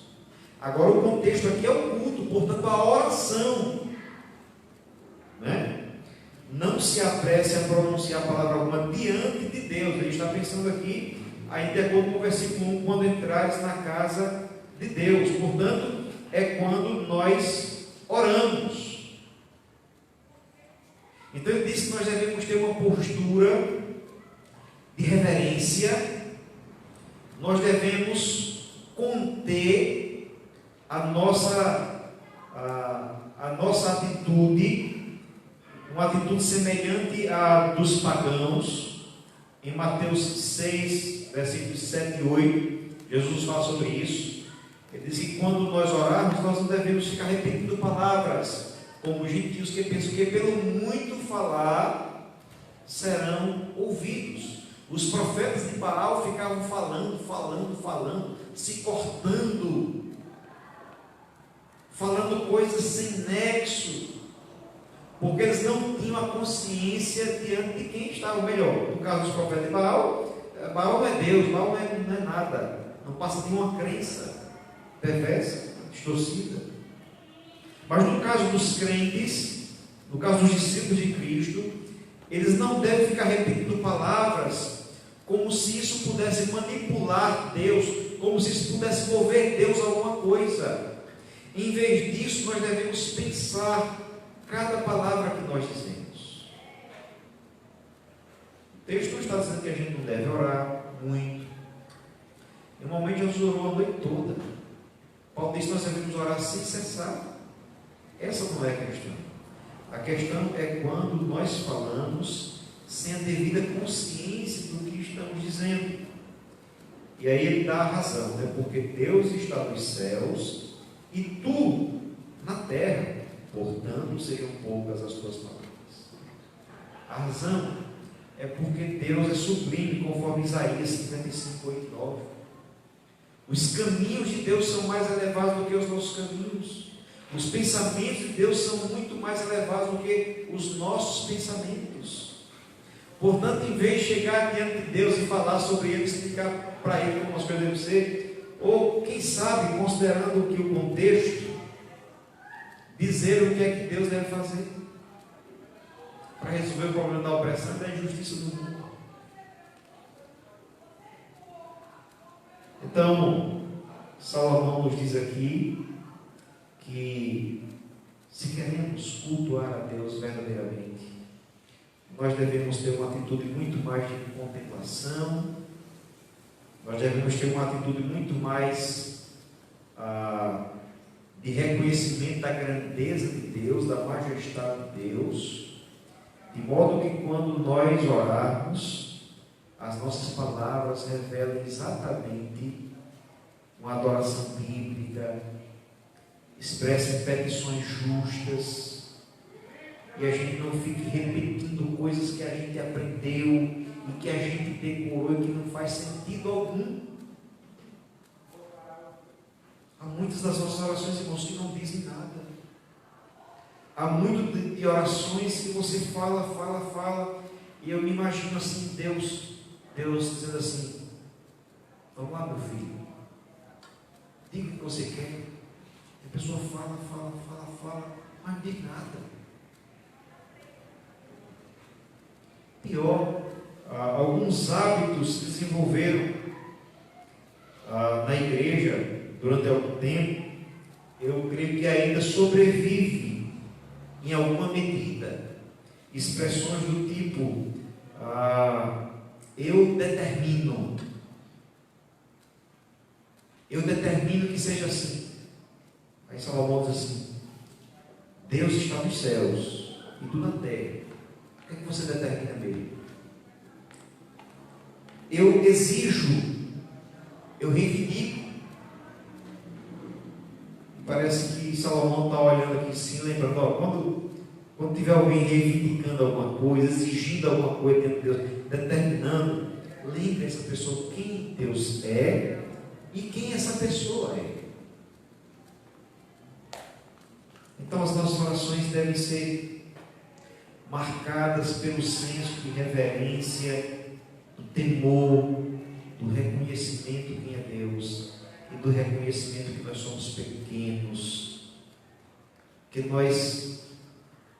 Agora o contexto aqui é o culto, portanto a oração, né? Não se apresse a pronunciar a palavra alguma diante de Deus. Ele está pensando aqui, aí de acordo com o versículo 1, quando entrares na casa de Deus. Portanto, é quando nós oramos. Então ele disse que nós devemos ter uma postura de reverência, nós devemos conter a nossa atitude, uma atitude semelhante à dos pagãos. Em Mateus 6, versículos 7 e 8, Jesus fala sobre isso. Ele diz que quando nós orarmos, nós não devemos ficar repetindo palavras, como os gentios que pensam que pelo muito falar serão ouvidos. Os profetas de Baal ficavam falando, se cortando, falando coisas sem nexo, porque eles não tinham a consciência diante de quem estava melhor. No caso dos profetas de Baal, Baal não é Deus, Baal não é nada, não passa de uma crença perversa, distorcida. Mas no caso dos crentes, no caso dos discípulos de Cristo, eles não devem ficar repetindo palavras como se isso pudesse manipular Deus, como se isso pudesse mover Deus a alguma coisa. Em vez disso, nós devemos pensar cada palavra que nós dizemos. O texto não está dizendo que a gente não deve orar muito. Normalmente Jesus orou a noite toda. Paulo diz que nós devemos orar sem cessar. Essa não é a questão. A questão é quando nós falamos sem a devida consciência do que estamos dizendo. E aí ele dá a razão, né? Porque Deus está nos céus e tu na terra, portanto sejam poucas as tuas palavras. A razão é porque Deus é sublime, conforme Isaías 55, 8 e 9. Os caminhos de Deus são mais elevados do que os nossos caminhos. Os pensamentos de Deus são muito mais elevados do que os nossos pensamentos. Portanto, em vez de chegar diante de Deus e falar sobre Ele, explicar para Ele como as coisas devem ser, ou quem sabe, considerando que o contexto, dizer o que é que Deus deve fazer para resolver o problema da opressão e da injustiça do mundo. Então, Salomão nos diz aqui que se queremos cultuar a Deus verdadeiramente, nós devemos ter uma atitude muito mais de contemplação, nós devemos ter uma atitude muito mais de reconhecimento da grandeza de Deus, da majestade de Deus, de modo que quando nós orarmos, as nossas palavras revelam exatamente uma adoração bíblica, expressem petições justas, e a gente não fique repetindo coisas que a gente aprendeu e que a gente decorou e que não faz sentido algum. Há muitas das nossas orações, irmãos, que não dizem nada. Há muito de orações que você fala, e eu me imagino assim, Deus dizendo assim: vamos lá, meu filho, diga o que você quer. A pessoa fala, mas não diz nada. Pior, alguns hábitos se desenvolveram na igreja durante algum tempo, eu creio que ainda sobrevive em alguma medida. Expressões do tipo, eu determino que seja assim. Aí Salomão diz assim: Deus está nos céus e tu na terra, o que é que você determina mesmo? Eu exijo, eu reivindico. Parece que Salomão está olhando aqui sim, lembrando, quando tiver alguém reivindicando alguma coisa, exigindo alguma coisa dentro de Deus, determinando, lembre essa pessoa quem Deus é e quem essa pessoa é. Então as nossas orações devem ser marcadas pelo senso de reverência, do temor, do reconhecimento de quem é Deus e do reconhecimento que nós somos pequenos, que nós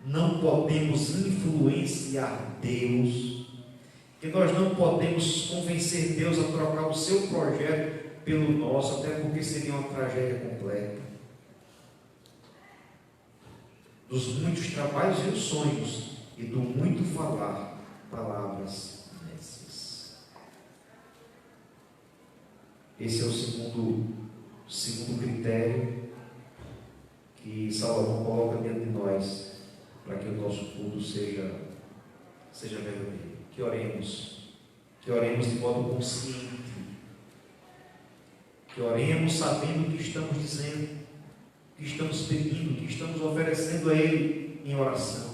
não podemos influenciar Deus, que nós não podemos convencer Deus a trocar o seu projeto pelo nosso, até porque seria uma tragédia completa. Dos muitos trabalhos e os sonhos, e do muito falar, palavras nécias. Esse é o segundo critério que Salomão coloca diante de nós, para que o nosso culto seja verdadeiro. Que oremos de modo consciente, que oremos sabendo o que estamos dizendo, o que estamos pedindo, o que estamos oferecendo a Ele em oração.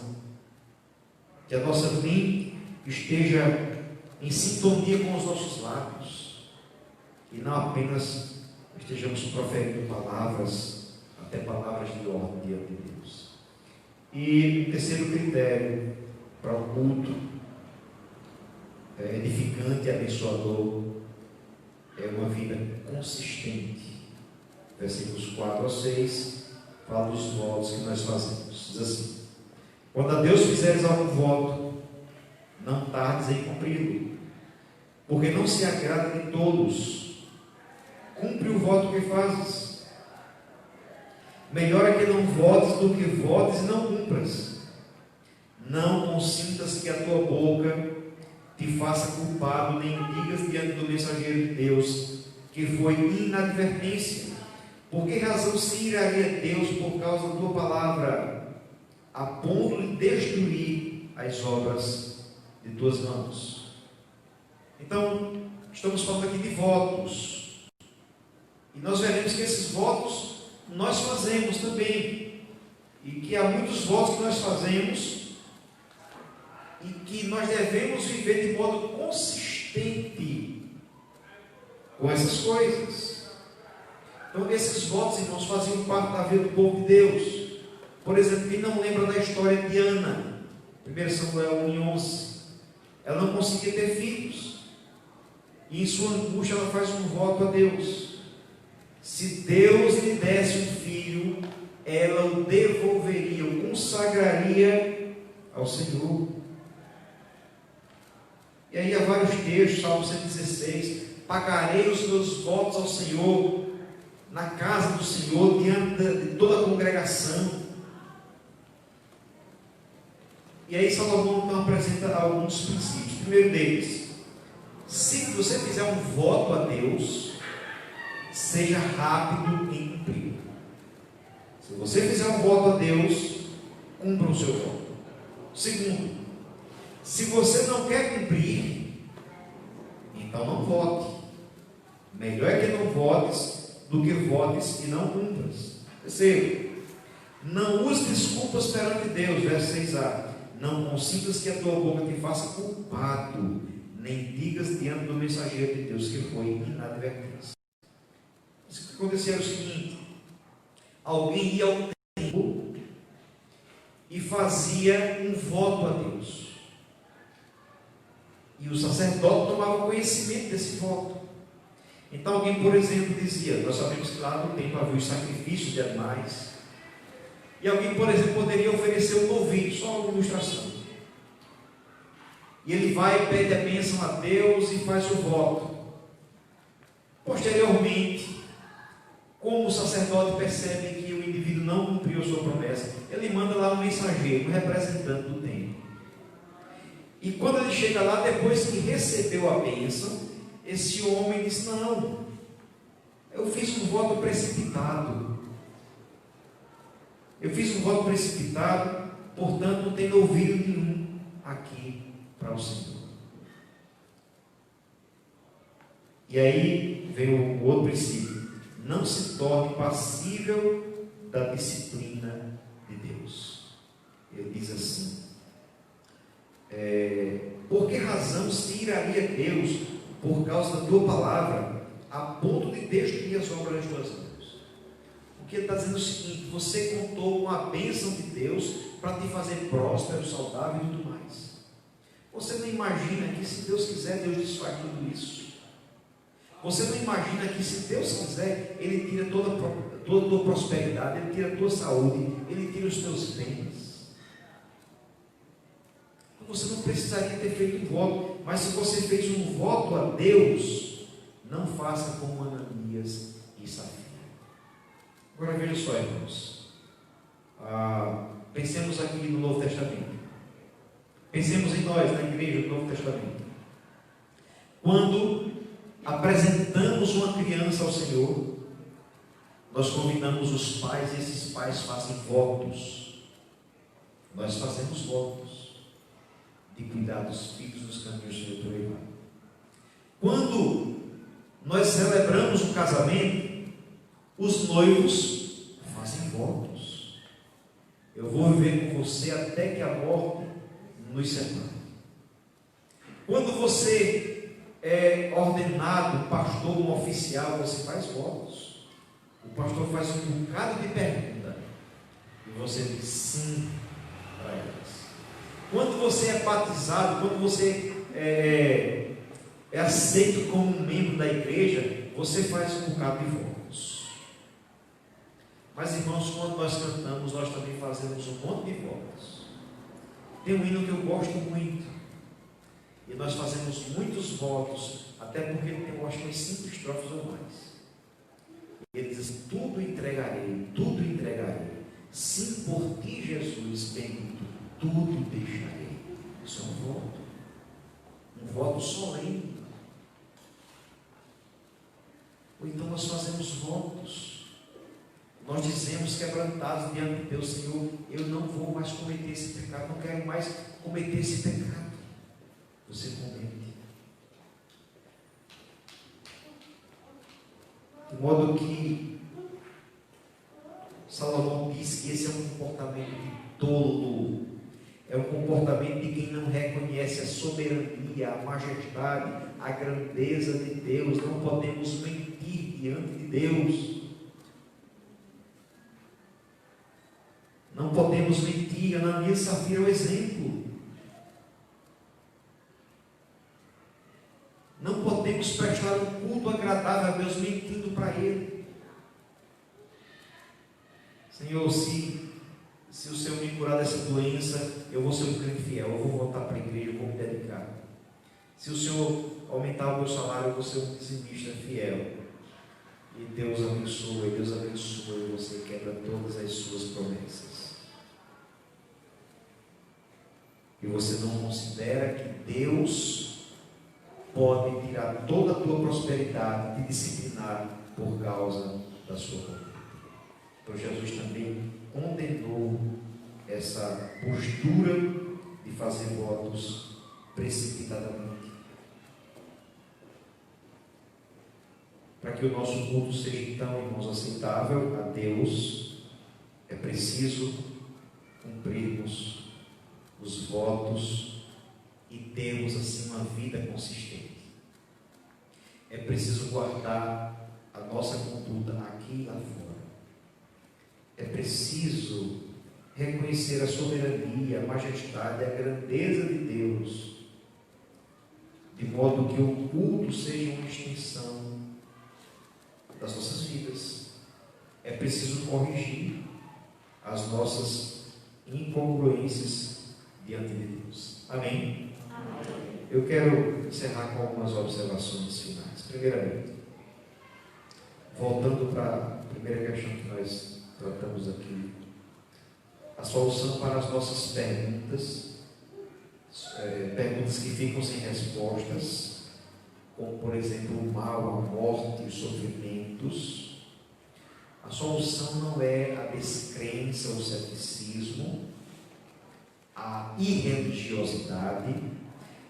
Que a nossa mente esteja em sintonia com os nossos lábios, e não apenas estejamos proferindo palavras, até palavras de ordem diante de Deus. E o terceiro critério para o culto edificante e abençoador é uma vida consistente. Versículos 4 a 6 fala dos votos que nós fazemos. Diz assim: quando a Deus fizeres algum voto, não tardes em cumpri-lo, porque não se agrada de todos. Cumpre o voto que fazes. Melhor é que não votes do que votes e não cumpras. Não consintas que a tua boca te faça culpado, nem digas diante do mensageiro de Deus que foi inadvertência. Por que razão se iraria Deus por causa da tua palavra, a ponto de destruir as obras de tuas mãos? Então, estamos falando aqui de votos, e nós veremos que esses votos nós fazemos também, e que há muitos votos que nós fazemos e que nós devemos viver de modo consistente com essas coisas. Então, esses votos, irmãos, faziam parte da vida do povo de Deus. Por exemplo, quem não lembra da história de Ana, 1 Samuel 1:11, ela não conseguia ter filhos, e em sua angústia ela faz um voto a Deus: se Deus lhe desse um filho, ela o devolveria, o consagraria ao Senhor. E aí há vários textos, Salmo 116, pagarei os meus votos ao Senhor, na casa do Senhor, diante de toda a congregação. E aí Salomão então apresenta alguns princípios. O primeiro deles, se você fizer um voto a Deus, seja rápido em cumprir. Se você fizer um voto a Deus, cumpra o seu voto. Segundo, se você não quer cumprir, então não vote. Melhor é que não votes do que votes e não cumpras. Terceiro, não use desculpas perante Deus, verso 6a. Não consintas que a tua boca te faça culpado, nem digas diante do mensageiro de Deus que foi inadvertência. O que acontecia era o seguinte: alguém ia ao templo e fazia um voto a Deus, e o sacerdote tomava conhecimento desse voto. Então alguém, por exemplo, dizia, nós sabemos que lá no templo havia os sacrifícios de animais, e alguém, por exemplo, poderia oferecer um novilho, só uma ilustração, e ele vai e pede a bênção a Deus e faz o voto. Posteriormente, como o sacerdote percebe que o indivíduo não cumpriu a sua promessa, ele manda lá um mensageiro, um representante do templo. E quando ele chega lá, depois que recebeu a bênção, esse homem diz: não, eu fiz um voto precipitado. Eu fiz um voto precipitado, portanto não tem ouvido nenhum aqui para o Senhor. E aí vem o outro princípio: não se torne passível da disciplina de Deus. Ele diz assim: por que razão se iraria Deus por causa da tua palavra, a ponto de destruir as obras das tuas mãos? O que ele está dizendo é o seguinte: você contou com a bênção de Deus para te fazer próspero, saudável e tudo mais. Você não imagina que, se Deus quiser, Deus desfaz tudo isso. Você não imagina que, se Deus quiser, Ele tira toda a tua prosperidade, Ele tira a tua saúde, Ele tira os teus bens. Você não precisaria ter feito um voto, mas se você fez um voto a Deus, não faça como Ananias e Safira. Agora veja só, irmãos, pensemos aqui no Novo Testamento, pensemos em nós, na igreja do Novo Testamento. Quando apresentamos uma criança ao Senhor, nós convidamos os pais, e esses pais fazem votos. Nós fazemos votos de cuidar dos filhos nos caminhos do Senhor privado. Quando nós celebramos um casamento, os noivos fazem votos. Eu vou viver com você até que a morte nos separe. Quando você é ordenado pastor, um oficial, você faz votos. O pastor faz um bocado de pergunta e você diz sim para elas. Quando você é batizado, quando você é aceito como um membro da igreja, você faz um bocado de votos. Mas, irmãos, quando nós cantamos, nós também fazemos um monte de votos. Tem um hino que eu gosto muito, e nós fazemos muitos votos, até porque ele tem, eu acho, umas 5 estrofes ou mais. Ele diz: tudo entregarei, sim, por ti, Jesus bendito, tudo deixarei. Isso é um voto solene. Ou então nós fazemos votos, nós dizemos quebrantados diante de Deus: Senhor, eu não vou mais cometer esse pecado, não quero mais cometer esse pecado. Você comete. De modo que Salomão diz que esse é um comportamento de tolo, é um comportamento de quem não reconhece a soberania, a majestade, a grandeza de Deus. Não podemos mentir diante de Deus. Não podemos mentir. Ananias e Safira é o exemplo. Não podemos prestar um culto agradável a Deus mentindo para Ele. Senhor, Senhor, se o Senhor me curar dessa doença, eu vou ser um crente fiel, eu vou voltar para a igreja, eu vou me dedicar. Se o Senhor aumentar o meu salário, eu vou ser um dizimista fiel. E Deus abençoa, e você quebra todas as suas promessas. E você não considera que Deus pode tirar toda a tua prosperidade e te disciplinar por causa da sua conduta. Então Jesus também condenou essa postura de fazer votos precipitadamente. Para que o nosso culto seja então, irmãos, aceitável a Deus, é preciso cumprirmos os votos e termos assim uma vida consistente. É preciso guardar a nossa conduta aqui e lá fora. É preciso reconhecer a soberania, a majestade, a grandeza de Deus, de modo que o culto seja uma extensão das nossas vidas. É preciso corrigir as nossas incongruências diante de Deus. Amém? Amém. Eu quero encerrar com algumas observações finais. Primeiramente, voltando para a primeira questão que nós tratamos aqui, a solução para as nossas perguntas que ficam sem respostas, como por exemplo o mal, a morte, os sofrimentos. A solução não é a descrença, o ceticismo, a irreligiosidade,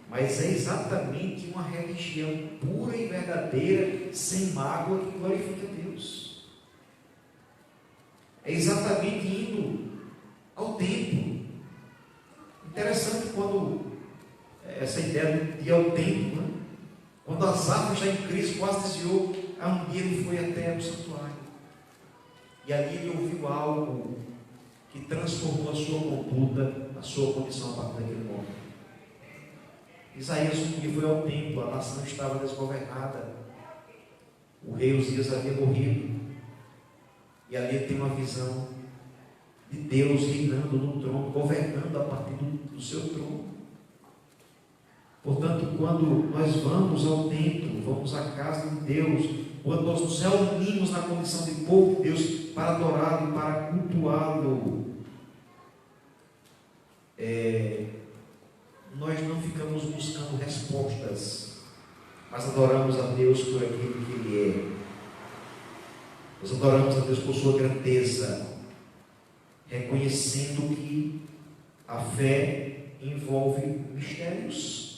mas é exatamente uma religião pura e verdadeira, sem mágoa, que glorifica a Deus. É exatamente indo ao templo. Interessante quando essa ideia de ir ao templo, né? Quando Asaf já em Cristo quase desviou, um dia ele foi até o santuário. E ali ele ouviu algo que transformou a sua conduta, a sua condição a partir daquele momento. Isaías um dia foi ao templo, a nação estava desgovernada. O rei Uzias havia morrido. E ali ele tem uma visão de Deus reinando no trono, governando a partir do seu trono. Portanto, quando nós vamos ao templo, vamos à casa de Deus, quando nós nos reunimos na condição de povo de Deus para adorá-lo, para cultuá-lo, nós não ficamos buscando respostas, mas adoramos a Deus por aquilo que Ele é. Nós adoramos a Deus por sua grandeza, reconhecendo que a fé envolve mistérios.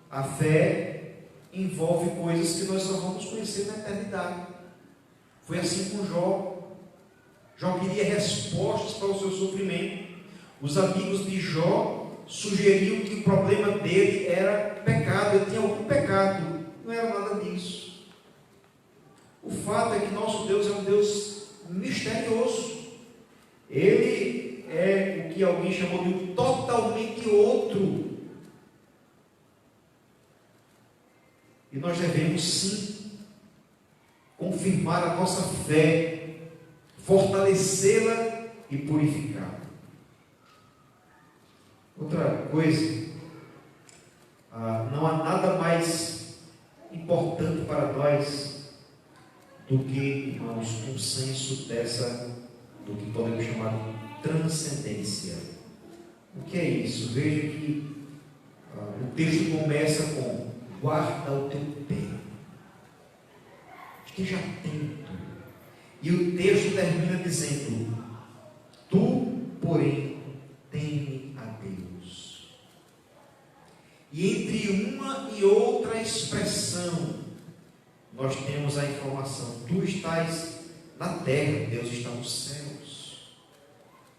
A fé envolve coisas que nós só vamos conhecer na eternidade. Foi assim com Jó. Jó queria respostas para o seu sofrimento. Os amigos de Jó sugeriam que o problema dele era pecado, ele tinha algum pecado. Não era nada disso. O fato é que nosso Deus é um Deus misterioso. Ele é o que alguém chamou de um totalmente outro. E nós devemos sim confirmar a nossa fé, fortalecê-la e purificá-la. Outra coisa, não há nada mais importante para nós do que, irmãos, um senso do que podemos chamar de transcendência. O que é isso? Veja que o texto começa com: guarda o teu pé, esteja atento. E o texto termina dizendo: tu, porém, teme a Deus. E entre uma e outra expressão, nós temos a informação: tu estás na terra, Deus está nos céus.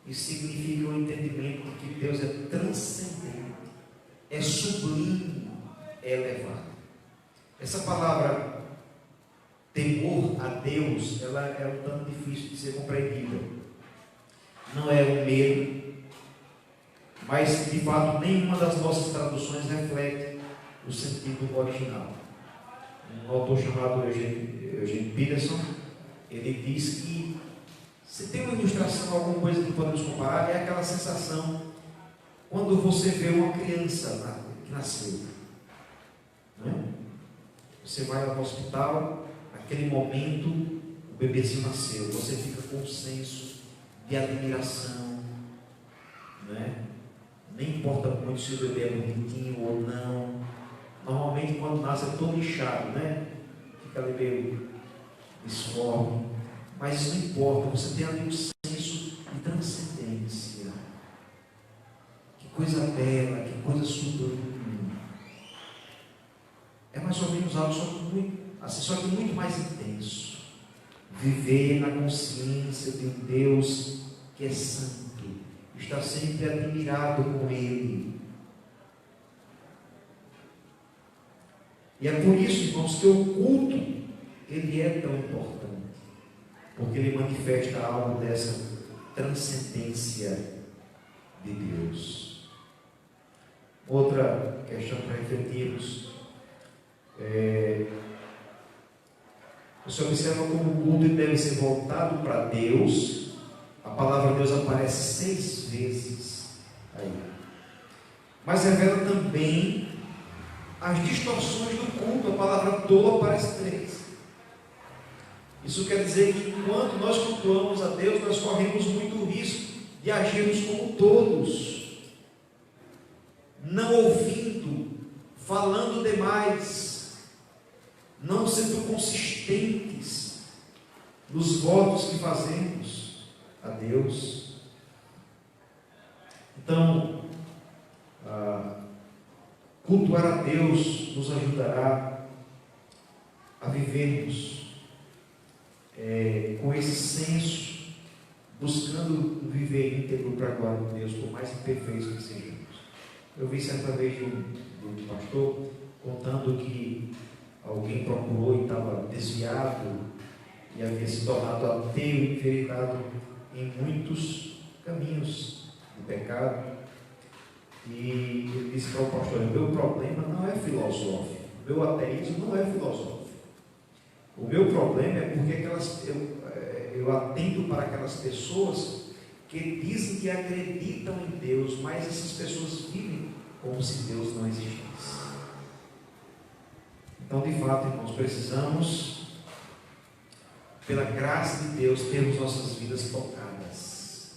Isso significa o entendimento de que Deus é transcendente, é sublime, é elevado. Essa palavra temor a Deus, ela é um tanto difícil de ser compreendida. Não é um medo, mas de fato nenhuma das nossas traduções reflete o sentido original. Um autor chamado Eugene Peterson, ele diz que, se tem uma ilustração, alguma coisa que podemos comparar, é aquela sensação quando você vê uma criança que nasceu. Né? Você vai ao hospital, naquele momento o bebezinho nasceu, você fica com um senso de admiração, né? Nem importa muito se o bebê é bonitinho ou não. Normalmente quando nasce é todo inchado, né? Fica ali meio disforme, mas isso não importa, você tem ali um senso de transcendência. Que coisa bela, que coisa sublime. É mais ou menos algo só que muito mais intenso. Viver na consciência de um Deus que é santo, estar sempre admirado com Ele. E é por isso, irmãos, que o culto, ele é tão importante, porque ele manifesta algo dessa transcendência de Deus. Outra questão para refletirmos, você observa como o culto deve ser voltado para Deus. A palavra Deus aparece 6 vezes aí, mas revela também as distorções do culto. A palavra tolo aparece 3. Isso quer dizer que enquanto nós cultuamos a Deus, nós corremos muito risco de agirmos como tolos, não ouvindo, falando demais, não sendo consistentes nos votos que fazemos a Deus. Então, cultuar a Deus nos ajudará a vivermos com esse senso, buscando viver íntegro para a glória de Deus, por mais imperfeitos que sejamos. Eu vi certa vez de um pastor contando que alguém procurou e estava desviado e havia se tornado ateu e enveredado em muitos caminhos de pecado. E ele disse para o pastor: o meu problema não é filosófico, o meu ateísmo não é filosófico. O meu problema é porque eu atendo para aquelas pessoas que dizem que acreditam em Deus, mas essas pessoas vivem como se Deus não existisse. Então, de fato, irmãos, precisamos, pela graça de Deus, termos nossas vidas tocadas.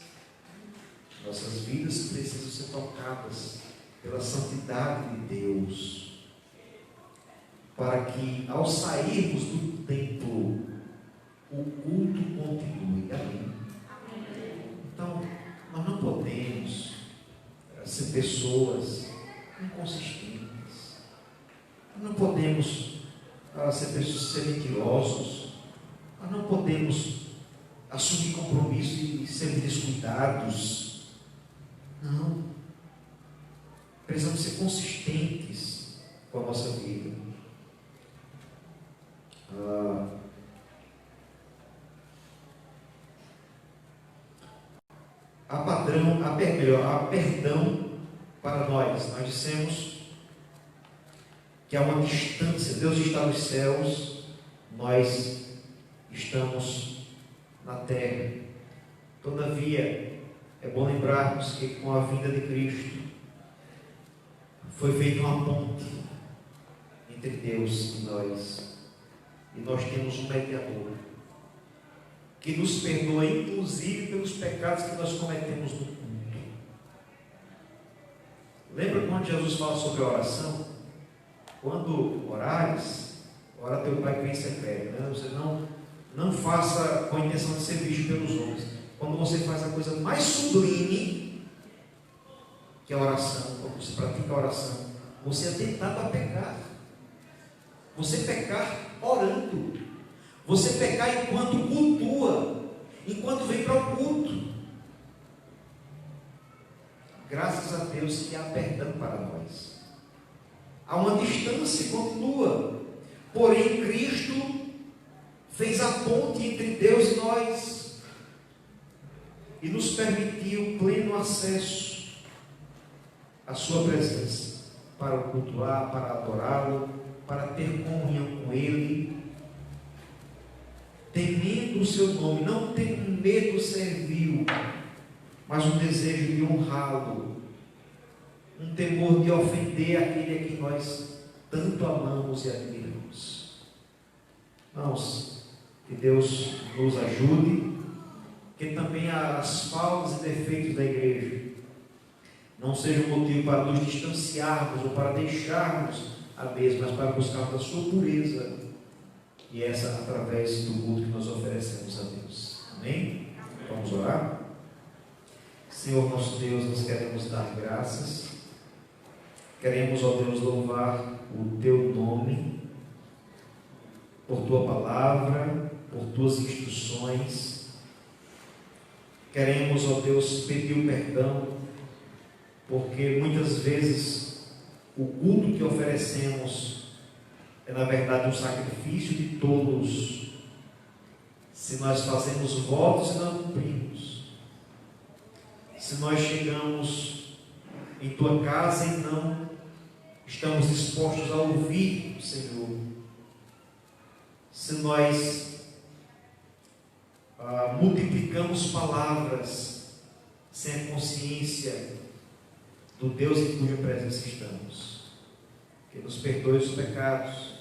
Nossas vidas precisam ser tocadas pela santidade de Deus, para que, ao sairmos do templo, o culto continue. Amém? Então, nós não podemos ser pessoas inconsistentes. Nós não podemos ser mentirosos. Nós não podemos assumir compromisso e ser descuidados. Não. Precisamos ser consistentes com a nossa vida. Há perdão para nós. Nós dissemos que há uma distância. Deus está nos céus, nós estamos na terra. Todavia, é bom lembrarmos que com a vinda de Cristo foi feita uma ponte entre Deus e nós. E nós temos um mediador que nos perdoa, inclusive pelos pecados que nós cometemos no mundo. Lembra quando Jesus fala sobre a oração? Quando orares, ora teu Pai que vem em secreto, né? Você não faça com a intenção de ser visto pelos homens. Quando você faz a coisa mais sublime, que é a oração, quando você pratica a oração, você é tentado a pecar. Você pecar orando. Você pecar enquanto cultua, enquanto vem para o culto. Graças a Deus que há perdão para nós. Há uma distância, continua. Porém, Cristo fez a ponte entre Deus e nós e nos permitiu pleno acesso à sua presença, para o cultuar, para adorá-lo, para ter comunhão com Ele, temendo o seu nome, não tendo medo servil, mas um desejo de honrá-lo, um temor de ofender aquele a quem nós tanto amamos e admiramos. Irmãos, que Deus nos ajude, que também as faltas e defeitos da igreja não sejam motivo para nos distanciarmos ou para deixarmos a mesma, mas para buscarmos a sua pureza, e essa através do culto que nós oferecemos a Deus. Amém? Vamos orar? Senhor nosso Deus, nós queremos dar graças, queremos, ó Deus, louvar o Teu nome, por Tua palavra, por Tuas instruções. Queremos, ó Deus, pedir o perdão, porque muitas vezes o culto que oferecemos é na verdade um sacrifício de todos. Se nós fazemos votos e não cumprimos, se nós chegamos em Tua casa e não estamos dispostos a ouvir o Senhor, se nós multiplicamos palavras sem a consciência do Deus em cuja presença estamos, que nos perdoe os pecados,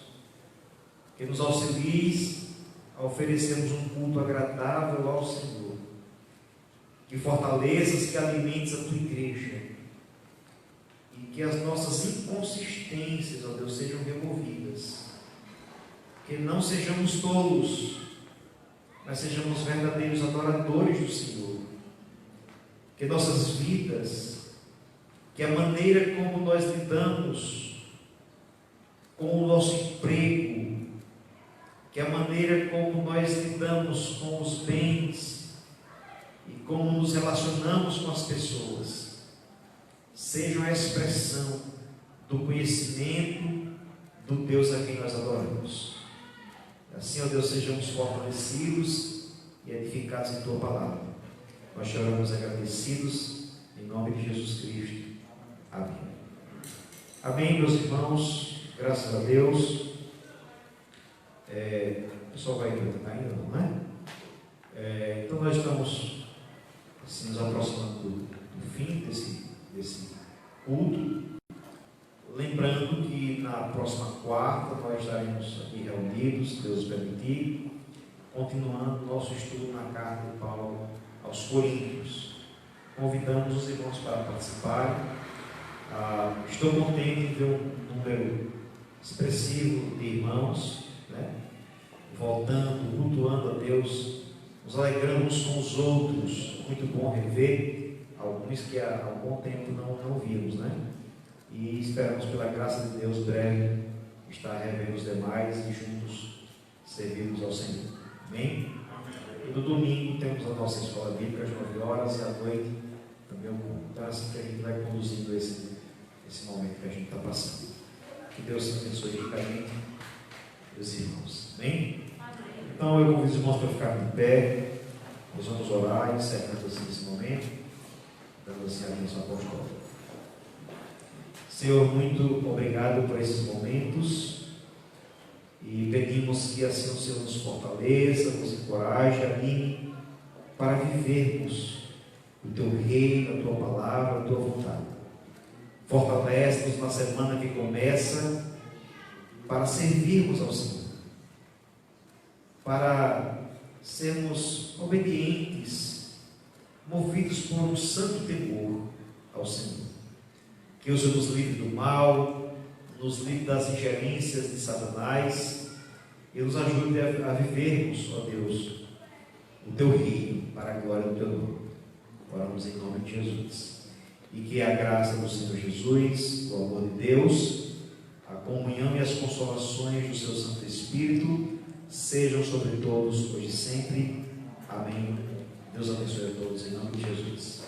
que nos auxilie a oferecermos um culto agradável ao Senhor, que fortaleças, que alimentes a Tua igreja, e que as nossas inconsistências, ó Deus, sejam removidas, que não sejamos tolos, mas sejamos verdadeiros adoradores do Senhor, que nossas vidas, que a maneira como nós lidamos com o nosso emprego, que a maneira como nós lidamos com os bens e como nos relacionamos com as pessoas, sejam a expressão do conhecimento do Deus a quem nós adoramos. Assim, ó Deus, sejamos fortalecidos e edificados em Tua palavra. Nós choramos agradecidos em nome de Jesus Cristo. Amém. Amém, meus irmãos, graças a Deus. O pessoal vai cantar ainda, não é? Então nós estamos assim, nos aproximando do fim desse culto. Lembrando que na próxima quarta nós estaremos aqui reunidos, Deus permitir, continuando nosso estudo na carta de Paulo aos Coríntios. Convidamos os irmãos para participarem. Estou contente em ver um número expressivo de irmãos, né, voltando, cultuando a Deus, nos alegrando uns com os outros. Muito bom rever alguns que há algum tempo não vimos, né? E esperamos, pela graça de Deus, breve estar revendo os demais e juntos servirmos ao Senhor. Amém? E no domingo temos a nossa escola bíblica às 9 horas e à noite também o culto. Então, assim que a gente vai conduzindo esse momento que a gente está passando. Que Deus te abençoe ricamente, meus irmãos. Amém? Então eu convido os irmãos para ficar de pé. Nós vamos orar e encerrando assim esse momento, dando assim a bênção apostólica. Senhor, muito obrigado por esses momentos e pedimos que assim o Senhor nos fortaleça, nos encoraje, anime para vivermos o Teu reino, a Tua palavra, a Tua vontade. Fortalece-nos na semana que começa para servirmos ao Senhor, para sermos obedientes, movidos por um santo temor ao Senhor. Que o Senhor nos livre do mal, nos livre das ingerências de Satanás e nos ajude a vivermos, ó Deus, o Teu reino para a glória do Teu nome. Oramos em nome de Jesus. E que a graça do Senhor Jesus, o amor de Deus, a comunhão e as consolações do Seu Santo Espírito sejam sobre todos, hoje e sempre. Amém. Deus abençoe a todos em nome de Jesus.